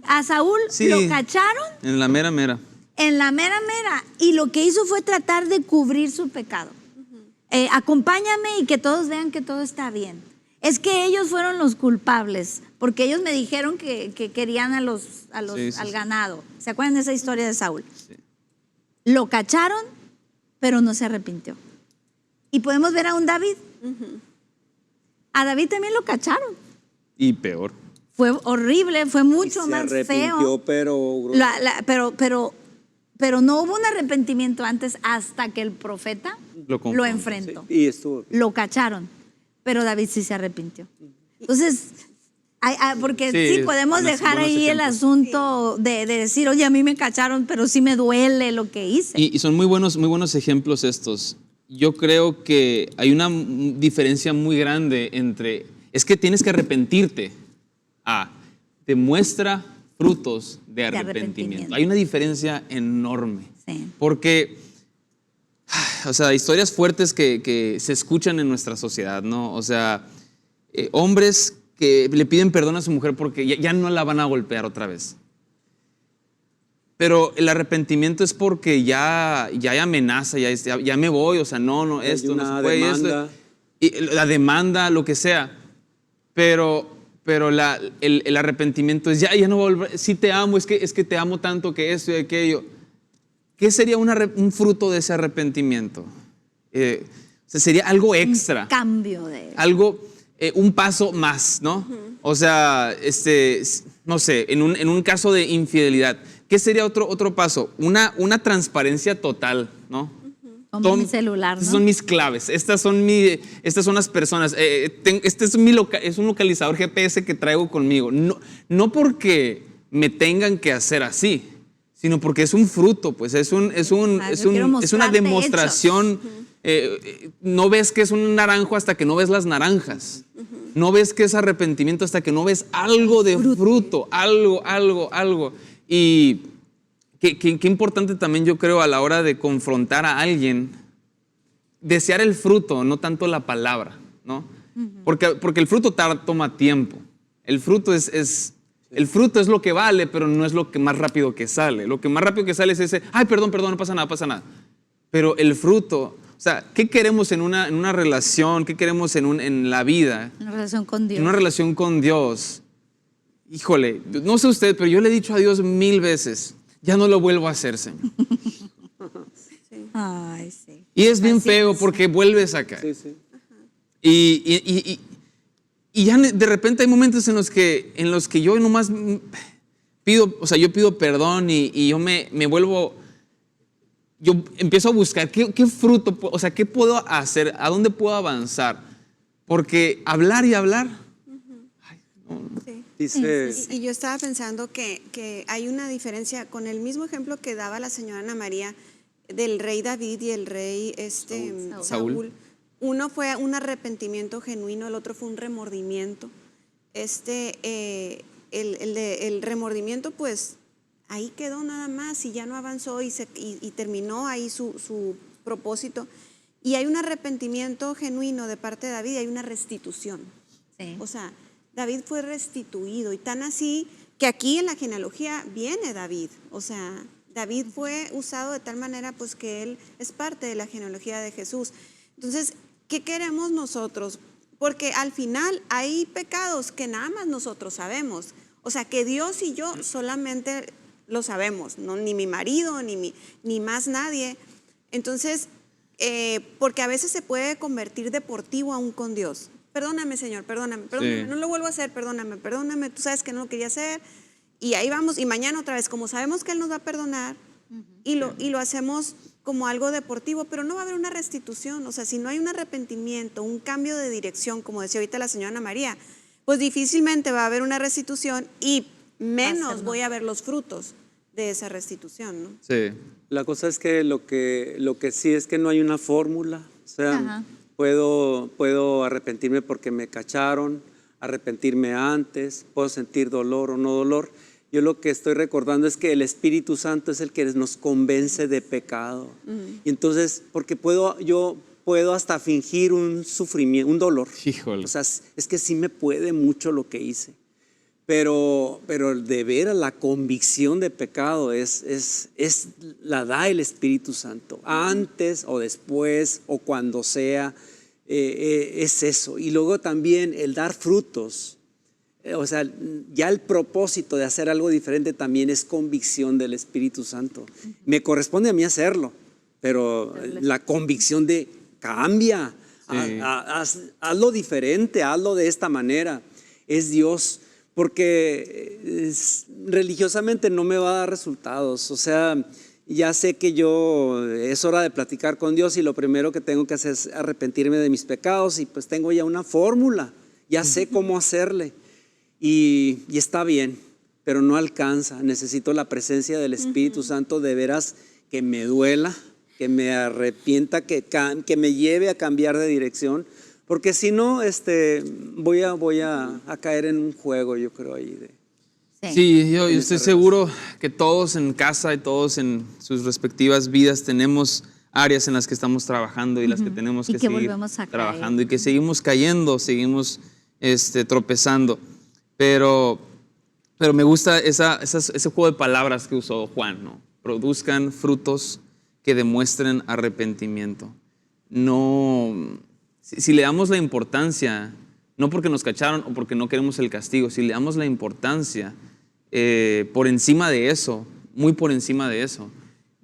A Saúl Sí. lo cacharon En la mera mera. en la mera mera, y lo que hizo fue tratar de cubrir su pecado. Acompáñame y que todos vean que todo está bien. Es que ellos fueron los culpables, porque ellos me dijeron que querían Sí, al sí. ganado. ¿Se acuerdan de esa historia de Saúl? Sí. Lo cacharon, pero no se arrepintió. Y podemos ver a un David. A David también lo cacharon. Y peor. Fue horrible, fue mucho se más arrepintió, feo. pero Pero no hubo un arrepentimiento antes hasta que el profeta Lo lo confrontó, enfrentó. y estuvo. Lo cacharon, pero David sí se arrepintió. Entonces, porque Sí, sí, podemos buenos- dejar buenos ahí el ejemplos. asunto de decir, oye, a mí me cacharon, pero sí me duele lo que hice. Y son muy buenos ejemplos estos. Yo creo que hay una diferencia muy grande entre, es que tienes que arrepentirte, demuestra frutos de arrepentimiento. Hay una diferencia enorme. Sí. Porque, o sea, historias fuertes que se escuchan en nuestra sociedad, ¿no? O sea, hombres que le piden perdón a su mujer porque ya no la van a golpear otra vez. Pero el arrepentimiento es porque ya hay amenaza, ya me voy, o sea, no, Hay esto no una se puede, demanda. y la demanda, lo que sea. Pero el arrepentimiento es ya no voy a volver, sí te amo, es que te amo tanto que esto y aquello. ¿Qué sería un fruto de ese arrepentimiento? O sea, sería algo extra. Cambio de... Algo, un paso más, ¿no? O sea, no sé, en un caso de infidelidad, ¿qué sería otro paso? Una transparencia total, ¿no? Como mi celular, ¿no? Estas son mis claves, estas son las personas. Este es un localizador GPS que traigo conmigo. No porque me tengan que hacer así, sino porque es un fruto, pues es una demostración. No ves que es un naranjo hasta que no ves las naranjas. No ves que es arrepentimiento hasta que no ves algo de fruto, algo. Y qué importante también, yo creo, a la hora de confrontar a alguien, desear el fruto, no tanto la palabra, ¿no? Porque el fruto toma tiempo. El fruto es lo que vale, pero no es lo que más rápido que sale. Lo que más rápido que sale es ese, ay, perdón, no pasa nada. Pero el fruto, o sea, ¿qué queremos en una relación? ¿Qué queremos en la vida? Una relación con Dios. En una relación con Dios. Híjole, no sé usted, pero yo le he dicho a Dios 1000 veces, ya no lo vuelvo a hacer, Señor. Ay, sí. Y es bien Así feo es. porque vuelves a caer. Sí. Y ya de repente hay momentos en los que yo nomás pido, o sea, yo pido perdón y yo me vuelvo, yo empiezo a buscar qué fruto, o sea, qué puedo hacer, a dónde puedo avanzar. Porque hablar y hablar, Sí. Dice, Y yo estaba pensando que hay una diferencia con el mismo ejemplo que daba la señora Ana María del rey David y el rey Saúl. Saúl. Uno fue un arrepentimiento genuino, el otro fue un remordimiento. El remordimiento, pues ahí quedó nada más y ya no avanzó y terminó ahí su propósito. Y hay un arrepentimiento genuino de parte de David y hay una restitución. Sí. O sea, David fue restituido y tan así que aquí en la genealogía viene David. O sea, David fue usado de tal manera pues que él es parte de la genealogía de Jesús. Entonces, ¿qué queremos nosotros? Porque al final hay pecados que nada más nosotros sabemos. O sea, que Dios y yo solamente lo sabemos, ¿no? Ni mi marido, ni más nadie. Entonces, porque a veces se puede convertir deportivo aún con Dios. Perdóname, Señor, perdóname, Sí. no lo vuelvo a hacer, perdóname, tú sabes que no lo quería hacer. Y ahí vamos, y mañana otra vez, como sabemos que Él nos va a perdonar, y lo hacemos como algo deportivo, pero no va a haber una restitución. O sea, si no hay un arrepentimiento, un cambio de dirección, como decía ahorita la señora Ana María, pues difícilmente va a haber una restitución y menos voy a ver los frutos de esa restitución, ¿no? sí. la cosa es que lo que sí es que no hay una fórmula. O sea, Ajá. puedo arrepentirme porque me cacharon, arrepentirme antes, puedo sentir dolor o no dolor. yo lo que estoy recordando es que el Espíritu Santo es el que nos convence de pecado. Y entonces, porque yo puedo hasta fingir un sufrimiento, un dolor. Híjole. O sea, es que sí me puede mucho lo que hice. Pero de veras la convicción de pecado la da el Espíritu Santo, antes o después o cuando sea, es eso. Y luego también el dar frutos, o sea, ya el propósito de hacer algo diferente también es convicción del Espíritu Santo. Me corresponde a mí hacerlo, pero la convicción de cambia, sí. hazlo diferente, hazlo de esta manera, es Dios. Porque religiosamente no me va a dar resultados. O sea, ya sé que es hora de platicar con Dios y lo primero que tengo que hacer es arrepentirme de mis pecados y pues tengo ya una fórmula, ya sé cómo hacerle y está bien, pero no alcanza. Necesito la presencia del Espíritu Santo de veras que me duela, que me arrepienta, que me lleve a cambiar de dirección. Porque si no, voy a caer en un juego, yo creo, ahí. Sí, yo estoy seguro que todos en casa y todos en sus respectivas vidas tenemos áreas en las que estamos trabajando y las que tenemos que seguir trabajando y que seguimos cayendo, seguimos tropezando. Pero me gusta ese juego de palabras que usó Juan, ¿no? Produzcan frutos que demuestren arrepentimiento. No... Si le damos la importancia, no porque nos cacharon o porque no queremos el castigo, si le damos la importancia por encima de eso, muy por encima de eso,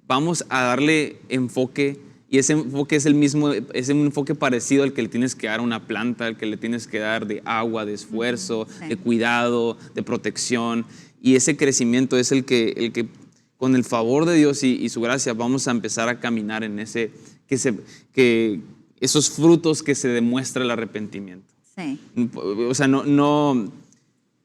vamos a darle enfoque, y ese enfoque es es un enfoque parecido al que le tienes que dar a una planta, al que le tienes que dar de agua, de esfuerzo, de cuidado, de protección, y ese crecimiento es el que con el favor de Dios y su gracia vamos a empezar a caminar en ese, esos frutos que se demuestra el arrepentimiento. Sí. O sea,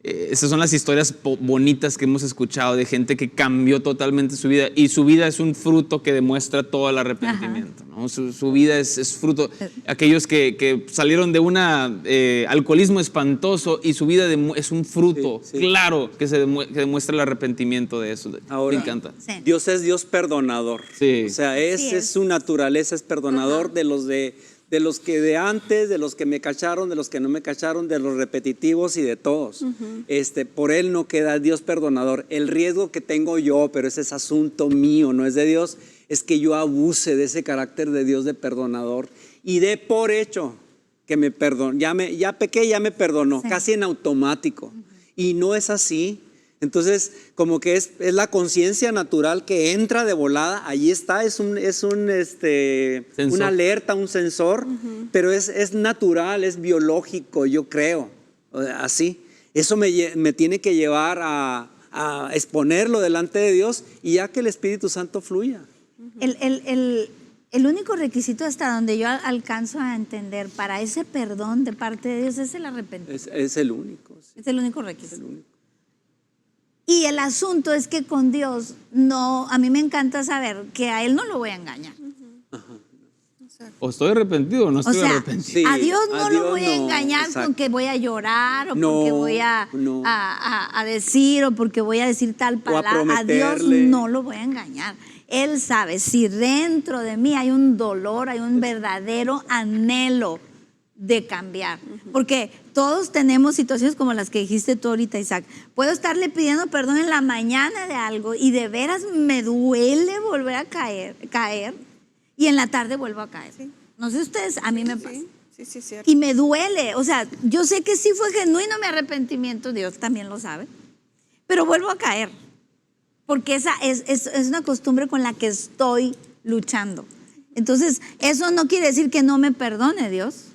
esas son las historias bonitas que hemos escuchado de gente que cambió totalmente su vida y su vida es un fruto que demuestra todo el arrepentimiento, ¿no? Su vida es fruto. Aquellos que salieron de un alcoholismo espantoso y su vida es un fruto claro que que demuestra el arrepentimiento de eso. Ahora, me encanta. Sí. Dios es Dios perdonador. Sí. O sea, es su naturaleza, es perdonador de los que de antes, de los que me cacharon, de los que no me cacharon, de los repetitivos y de todos. Por Él no queda Dios perdonador. El riesgo que tengo yo, pero ese es asunto mío, no es de Dios, es que yo abuse de ese carácter de Dios de perdonador y dé por hecho que me perdonó. Ya pequé, ya me perdonó, casi en automático. Y no es así. Entonces, como que es la conciencia natural que entra de volada, ahí está, es una alerta, un sensor, pero es natural, es biológico, yo creo, así. Eso me tiene que llevar a exponerlo delante de Dios y ya que el Espíritu Santo fluya. El único requisito hasta donde yo alcanzo a entender para ese perdón de parte de Dios es el arrepentimiento. Es el único. Sí. Es el único requisito. Es el único. Y el asunto es que con Dios, a mí me encanta saber que a Él no lo voy a engañar. O estoy arrepentido o no estoy arrepentido. Sí, a Dios no a lo Dios voy a engañar con que voy a llorar o porque voy a decir o porque voy a decir tal palabra. A Dios no lo voy a engañar. Él sabe si dentro de mí hay un dolor, hay un verdadero anhelo de cambiar. Porque todos tenemos situaciones como las que dijiste tú ahorita, Isaac. Puedo estarle pidiendo perdón en la mañana de algo y de veras me duele volver a caer y en la tarde vuelvo a caer. Sí. No sé ustedes, a mí me pasa. Sí, cierto. Y me duele. O sea, yo sé que sí fue genuino mi arrepentimiento, Dios también lo sabe, pero vuelvo a caer. Porque esa es una costumbre con la que estoy luchando. Entonces, eso no quiere decir que no me perdone Dios.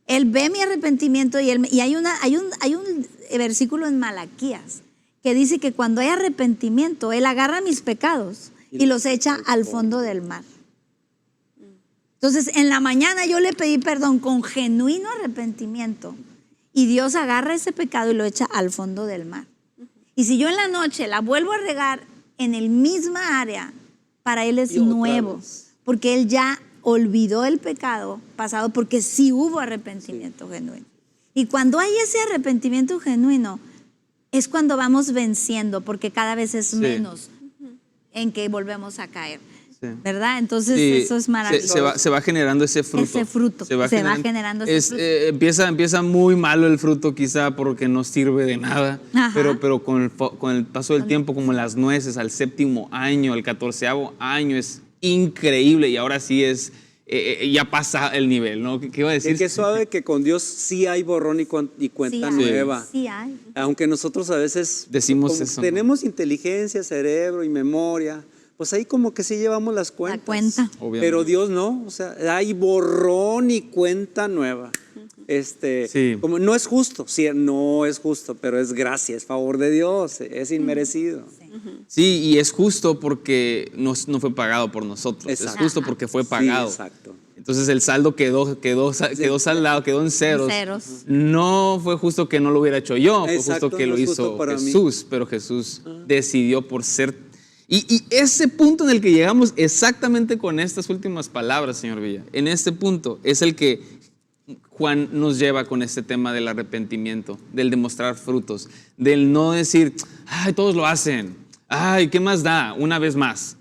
Él ve mi arrepentimiento y hay un versículo en Malaquías que dice que cuando hay arrepentimiento, Él agarra mis pecados y los echa al fondo del mar. Entonces, en la mañana yo le pedí perdón con genuino arrepentimiento y Dios agarra ese pecado y lo echa al fondo del mar. Y si yo en la noche la vuelvo a regar en el misma área, para Él es nuevo, porque Él ya olvidó el pecado pasado, porque sí hubo arrepentimiento genuino. Y cuando hay ese arrepentimiento genuino, es cuando vamos venciendo, porque cada vez es Sí. menos en que volvemos a caer, Sí. ¿verdad? Entonces Sí, eso es maravilloso. se va generando ese fruto. Ese fruto, se va generando ese fruto. Empieza muy malo el fruto quizá porque no sirve de nada, Ajá. pero con el paso del tiempo, como las nueces, al 7º año, al 14º año, es increíble y ahora sí es, ya pasa el nivel, ¿no? ¿Qué iba a decir? Y qué suave que con Dios sí hay borrón y cuenta Sí hay, nueva. sí hay. Aunque nosotros a veces Decimos como eso, ¿no? tenemos inteligencia, cerebro y memoria, pues ahí como que sí llevamos las cuentas. La cuenta. Obviamente. Pero Dios no, o sea, hay borrón y cuenta nueva. Sí. Como no es justo, sí, no es justo, pero es gracia, es favor de Dios, es inmerecido. Sí, y es justo porque no fue pagado por nosotros, Exacto. es justo porque fue pagado. Sí, exacto. Entonces el saldo quedó saldado, quedó en ceros. No fue justo que no lo hubiera hecho yo, fue Exacto, justo que no lo es justo hizo para mí. Jesús, pero Jesús decidió por ser. Y ese punto en el que llegamos exactamente con estas últimas palabras, señor Villa, en este punto es el que Juan nos lleva con este tema del arrepentimiento, del demostrar frutos, del no decir, ay, todos lo hacen, ay, ¿qué más da? Una vez más.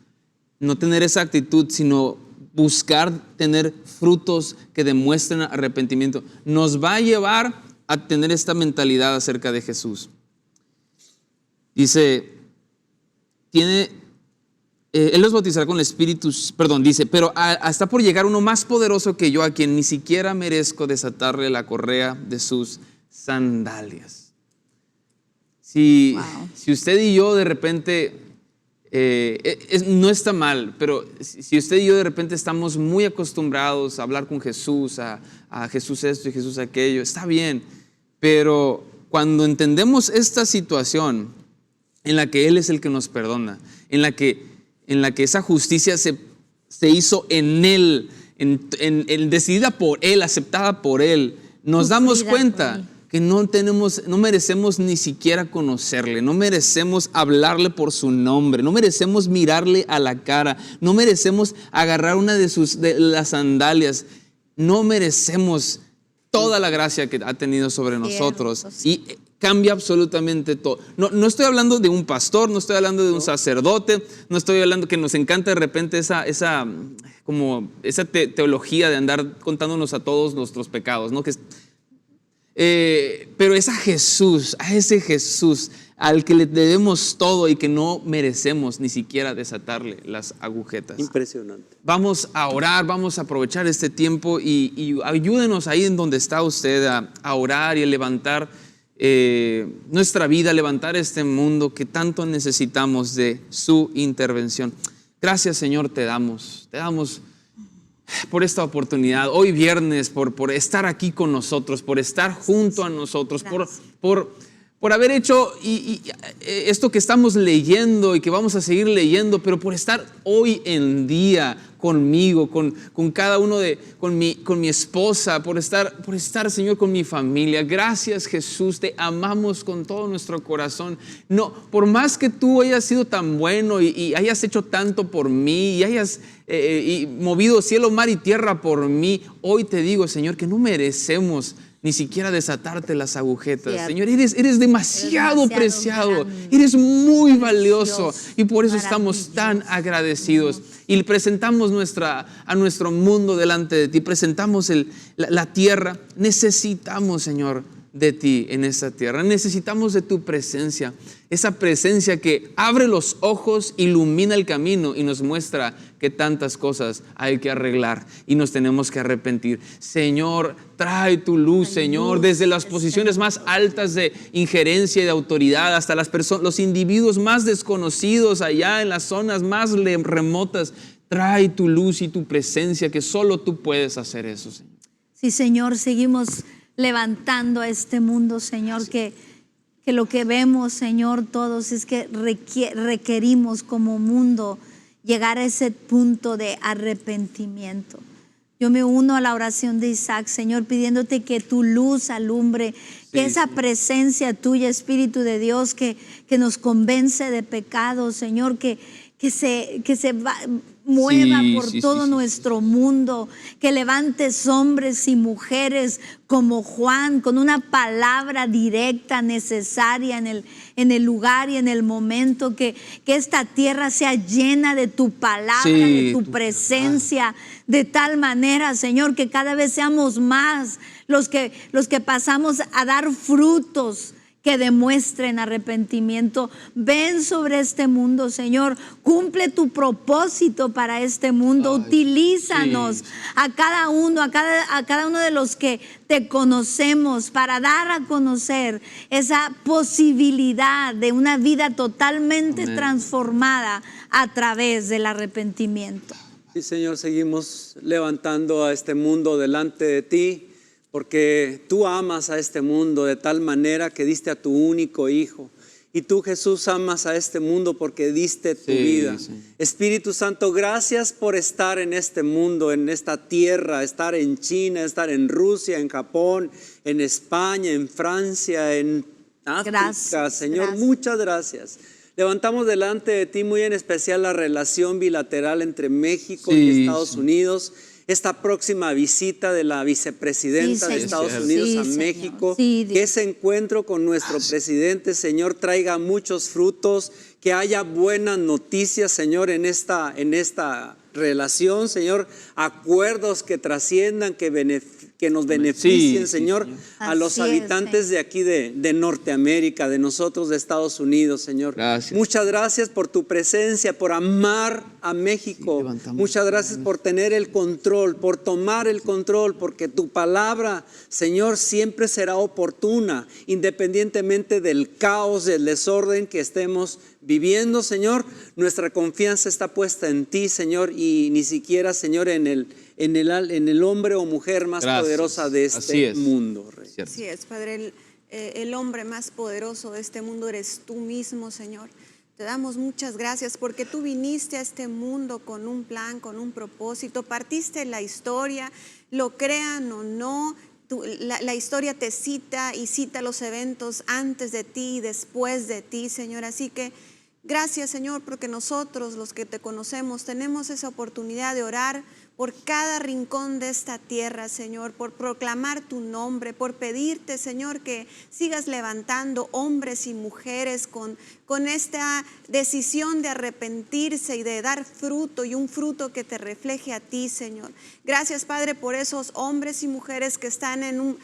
No tener esa actitud, sino buscar tener frutos que demuestren arrepentimiento. Nos va a llevar a tener esta mentalidad acerca de Jesús. Dice, Él los bautizará con el Espíritu, dice, pero está por llegar uno más poderoso que yo, a quien ni siquiera merezco desatarle la correa de sus sandalias. Si usted y yo de repente, no está mal, pero si usted y yo de repente estamos muy acostumbrados a hablar con Jesús, a Jesús esto y Jesús aquello, está bien, pero cuando entendemos esta situación en la que Él es el que nos perdona, en la que esa justicia se hizo en Él, decidida por Él, aceptada por Él, nos damos cuenta que no merecemos ni siquiera conocerle, no merecemos hablarle por su nombre, no merecemos mirarle a la cara, no merecemos agarrar una de las sandalias, no merecemos toda la gracia que ha tenido sobre nosotros. Y cambia absolutamente todo. No estoy hablando de un pastor, no estoy hablando de un sacerdote, no estoy hablando que nos encanta de repente esa teología de andar contándonos a todos nuestros pecados, ¿no? Pero es a ese Jesús al que le debemos todo y que no merecemos ni siquiera desatarle las agujetas. Impresionante. Vamos a orar, vamos a aprovechar este tiempo y ayúdenos ahí en donde está usted a orar y a levantar nuestra vida, a levantar este mundo que tanto necesitamos de su intervención. Gracias, Señor, te damos por esta oportunidad, hoy viernes, por estar aquí con nosotros, por estar junto a nosotros, por haber hecho esto que estamos leyendo y que vamos a seguir leyendo, pero por estar hoy en día conmigo, con cada uno con mi esposa, por estar, Señor, con mi familia. Gracias, Jesús, te amamos con todo nuestro corazón. No, por más que tú hayas sido tan bueno y hayas hecho tanto por mí y hayas movido cielo, mar y tierra por mí, hoy te digo, Señor, que no merecemos ni siquiera desatarte las agujetas. Cierto. Señor, eres demasiado preciado, grande, eres muy valioso precioso, y por eso estamos tan agradecidos. Y presentamos a nuestro mundo delante de ti, presentamos la tierra. Necesitamos, Señor, de ti en esta tierra. Necesitamos de tu presencia, esa presencia que abre los ojos, ilumina el camino y nos muestra que tantas cosas hay que arreglar y nos tenemos que arrepentir. Señor, trae tu luz, Señor, desde las posiciones más altas de injerencia y de autoridad hasta los individuos más desconocidos allá en las zonas más remotas. Trae tu luz y tu presencia, que solo tú puedes hacer eso, Señor. Sí, Señor, seguimos levantando a este mundo, Señor, que lo que vemos, Señor, todos es que requerimos como mundo llegar a ese punto de arrepentimiento. Yo me uno a la oración de Isaac, Señor, pidiéndote que tu luz alumbre, que esa presencia tuya, Espíritu de Dios, que nos convence de pecado, Señor, que se mueva Sí, por sí, todo sí, sí, nuestro mundo, que levantes hombres y mujeres como Juan, con una palabra directa, necesaria en el lugar y en el momento, que esta tierra sea llena de tu palabra, Sí, de tu tu presencia, de tal manera, Señor, que cada vez seamos más los que pasamos a dar frutos que demuestren arrepentimiento. Ven sobre este mundo, Señor. Cumple tu propósito para este mundo. Ay, Utilízanos sí, sí. a cada uno, a cada uno de los que te conocemos, para dar a conocer esa posibilidad de una vida totalmente Amén. transformada a través del arrepentimiento. Sí, Señor, seguimos levantando a este mundo delante de ti, porque tú amas a este mundo de tal manera que diste a tu único Hijo. Y tú, Jesús, amas a este mundo porque diste tu vida. Sí. Espíritu Santo, gracias por estar en este mundo, en esta tierra, estar en China, estar en Rusia, en Japón, en España, en Francia, en África. Gracias, Señor, gracias. muchas gracias. Levantamos delante de ti muy en especial la relación bilateral entre México y Sí, Estados sí. Unidos. Esta próxima visita de la vicepresidenta Sí, de Señor. Estados Sí, Unidos a Señor. México, Sí, Dios. que ese encuentro con nuestro presidente, Señor, traiga muchos frutos, que haya buenas noticias, Señor, en esta relación, Señor, acuerdos que trasciendan, que nos beneficien, Sí, Señor, Señor. a los Así es, habitantes Señor. de aquí de Norteamérica, de nosotros, de Estados Unidos, Señor. Gracias. Muchas gracias por tu presencia, por amar a México. Sí, levantamos Muchas gracias por tener el control, por tomar el control, porque tu palabra, Señor, siempre será oportuna, independientemente del caos, del desorden que estemos viviendo, Señor. Nuestra confianza está puesta en ti, Señor, y ni siquiera, Señor, en el hombre o mujer más Gracias. poderosa de Así este es. mundo, Rey. Cierto. Así es, Padre, el hombre más poderoso de este mundo eres tú mismo, Señor. Te damos muchas gracias porque tú viniste a este mundo con un plan, con un propósito, partiste la historia, lo crean o no. La historia te cita y cita los eventos antes de ti y después de ti, Señor. Así que gracias, Señor, porque nosotros, los que te conocemos, tenemos esa oportunidad de orar por cada rincón de esta tierra, Señor, por proclamar tu nombre, por pedirte, Señor, que sigas levantando hombres y mujeres con esta decisión de arrepentirse y de dar fruto, y un fruto que te refleje a ti, Señor. Gracias, Padre, por esos hombres y mujeres que están en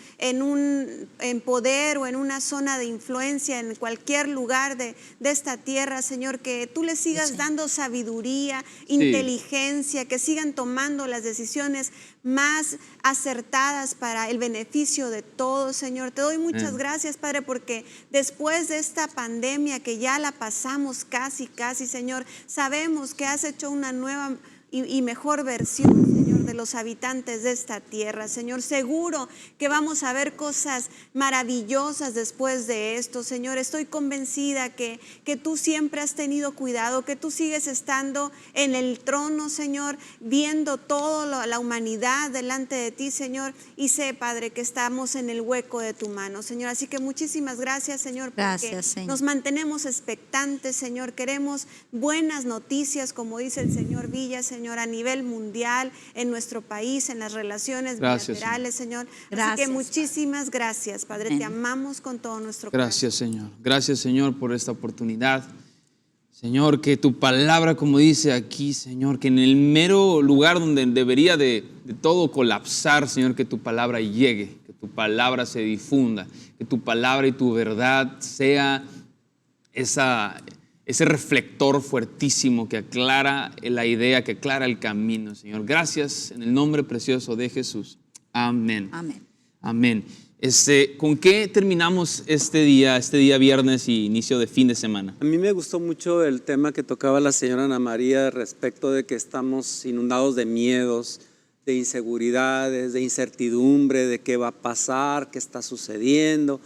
poder o en una zona de influencia en cualquier lugar de esta tierra, Señor, que tú les sigas dando sabiduría, inteligencia, que sigan tomando las decisiones más acertadas para el beneficio de todos, Señor. Te doy muchas gracias, Padre, porque después de esta pandemia que ya la pasamos casi, Señor, sabemos que has hecho una nueva y mejor versión, Señor, de los habitantes de esta tierra, Señor. Seguro que vamos a ver cosas maravillosas después de esto, Señor. Estoy convencida que tú siempre has tenido cuidado, que tú sigues estando en el trono, Señor, viendo toda la humanidad delante de ti, Señor. Y sé, Padre, que estamos en el hueco de tu mano, Señor. Así que muchísimas gracias, Señor, porque Gracias, Señor. nos mantenemos expectantes, Señor. Queremos buenas noticias, como dice el Señor Villa, Señor, a nivel mundial, en nuestro país, en las relaciones bilaterales, Señor. Así Gracias, que muchísimas gracias, Padre. Amén. Te amamos con todo nuestro corazón. Gracias, Señor. Gracias, Señor, por esta oportunidad. Señor, que tu palabra, como dice aquí, Señor, que en el mero lugar donde debería de todo colapsar, Señor, que tu palabra llegue, que tu palabra se difunda, que tu palabra y tu verdad sea ese reflector fuertísimo que aclara la idea, que aclara el camino, Señor. Gracias en el nombre precioso de Jesús. Amén. Amén. Amén. ¿Con qué terminamos este día viernes y inicio de fin de semana? A mí me gustó mucho el tema que tocaba la señora Ana María respecto de que estamos inundados de miedos, de inseguridades, de incertidumbre, de qué va a pasar, qué está sucediendo.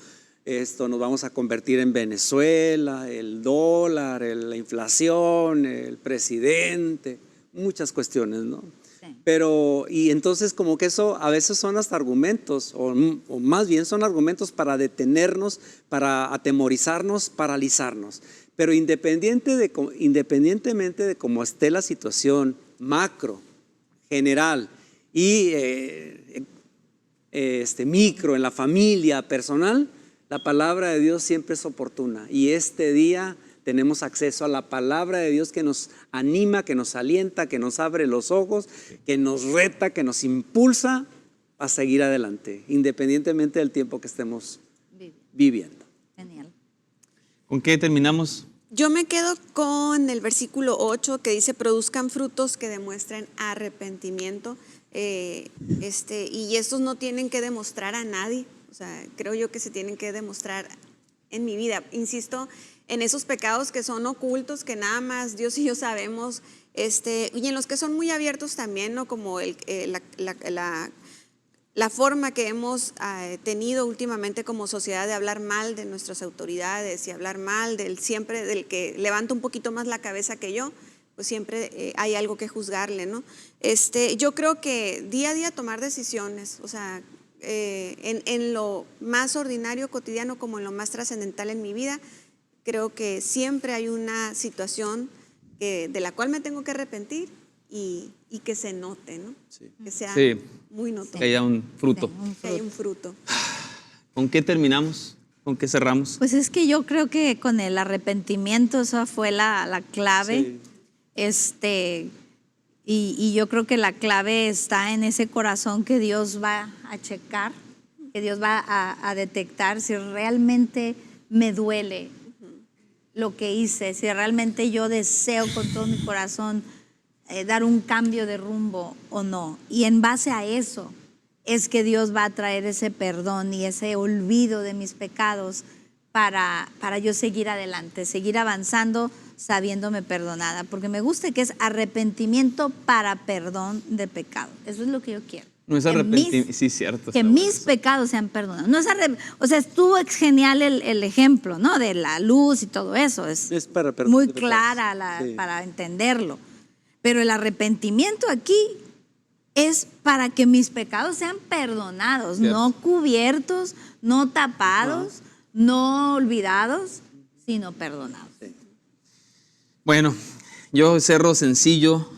Nos vamos a convertir en Venezuela, el dólar, la inflación, el presidente, muchas cuestiones, ¿no? Sí. Y entonces como que eso a veces son hasta argumentos, o más bien son argumentos para detenernos, para atemorizarnos, paralizarnos. Pero independientemente de cómo esté la situación, macro, general y micro, en la familia, personal, la palabra de Dios siempre es oportuna. Y este día tenemos acceso a la palabra de Dios que nos anima, que nos alienta, que nos abre los ojos, que nos reta, que nos impulsa a seguir adelante, independientemente del tiempo que estemos viviendo. Genial. ¿Con qué terminamos? Yo me quedo con el versículo 8 que dice: produzcan frutos que demuestren arrepentimiento. Y estos no tienen que demostrar a nadie. O sea, creo yo que se tienen que demostrar en mi vida. Insisto en esos pecados que son ocultos, que nada más Dios y yo sabemos, y en los que son muy abiertos también, ¿no? Como la forma que hemos tenido últimamente como sociedad de hablar mal de nuestras autoridades y hablar mal del que levanta un poquito más la cabeza que yo, pues siempre hay algo que juzgarle, ¿no? Yo creo que día a día tomar decisiones, o sea, en lo más ordinario, cotidiano, como en lo más trascendental en mi vida, creo que siempre hay una situación de la cual me tengo que arrepentir y que se note, ¿no? Sí. Que sea muy notorio. Que haya un fruto. Que haya un fruto. ¿Con qué terminamos? ¿Con qué cerramos? Pues es que yo creo que con el arrepentimiento esa fue la clave. Sí. Y yo creo que la clave está en ese corazón que Dios va a checar, que Dios va a detectar si realmente me duele lo que hice, si realmente yo deseo con todo mi corazón dar un cambio de rumbo o no. Y en base a eso es que Dios va a traer ese perdón y ese olvido de mis pecados para yo seguir adelante, seguir avanzando sabiéndome perdonada. Porque me gusta que es arrepentimiento para perdón de pecado. Eso es lo que yo quiero. No es arrepentimiento, sí, cierto. Que mis pecados sean perdonados. No es o sea, estuvo genial el ejemplo, ¿no? De la luz y todo eso. Es para muy clara para entenderlo. Pero el arrepentimiento aquí es para que mis pecados sean perdonados, no cubiertos, no tapados, no olvidados, sino perdonados. Sí. Bueno, yo cerro sencillo.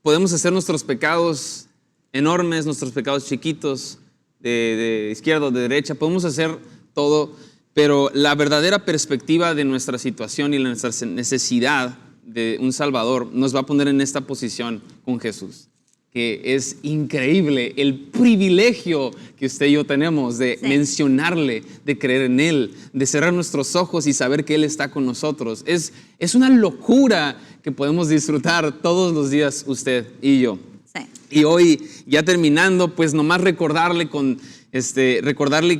Podemos hacer nuestros pecados enormes, nuestros pecados chiquitos, de izquierda o de derecha, podemos hacer todo, pero la verdadera perspectiva de nuestra situación y nuestra necesidad de un Salvador nos va a poner en esta posición con Jesús, que es increíble el privilegio que usted y yo tenemos de mencionarle, de creer en Él, de cerrar nuestros ojos y saber que Él está con nosotros. Es una locura que podemos disfrutar todos los días usted y yo. Sí. Y hoy, ya terminando, pues nomás recordarle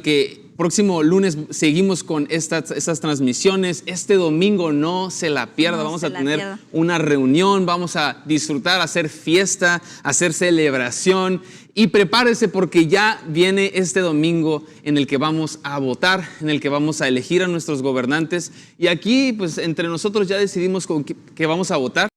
que próximo lunes seguimos con estas transmisiones. Este domingo no se la pierda. Vamos a tener una reunión, vamos a disfrutar, hacer fiesta, hacer celebración. Y prepárese porque ya viene este domingo en el que vamos a votar, en el que vamos a elegir a nuestros gobernantes. Y aquí, pues entre nosotros ya decidimos con qué vamos a votar.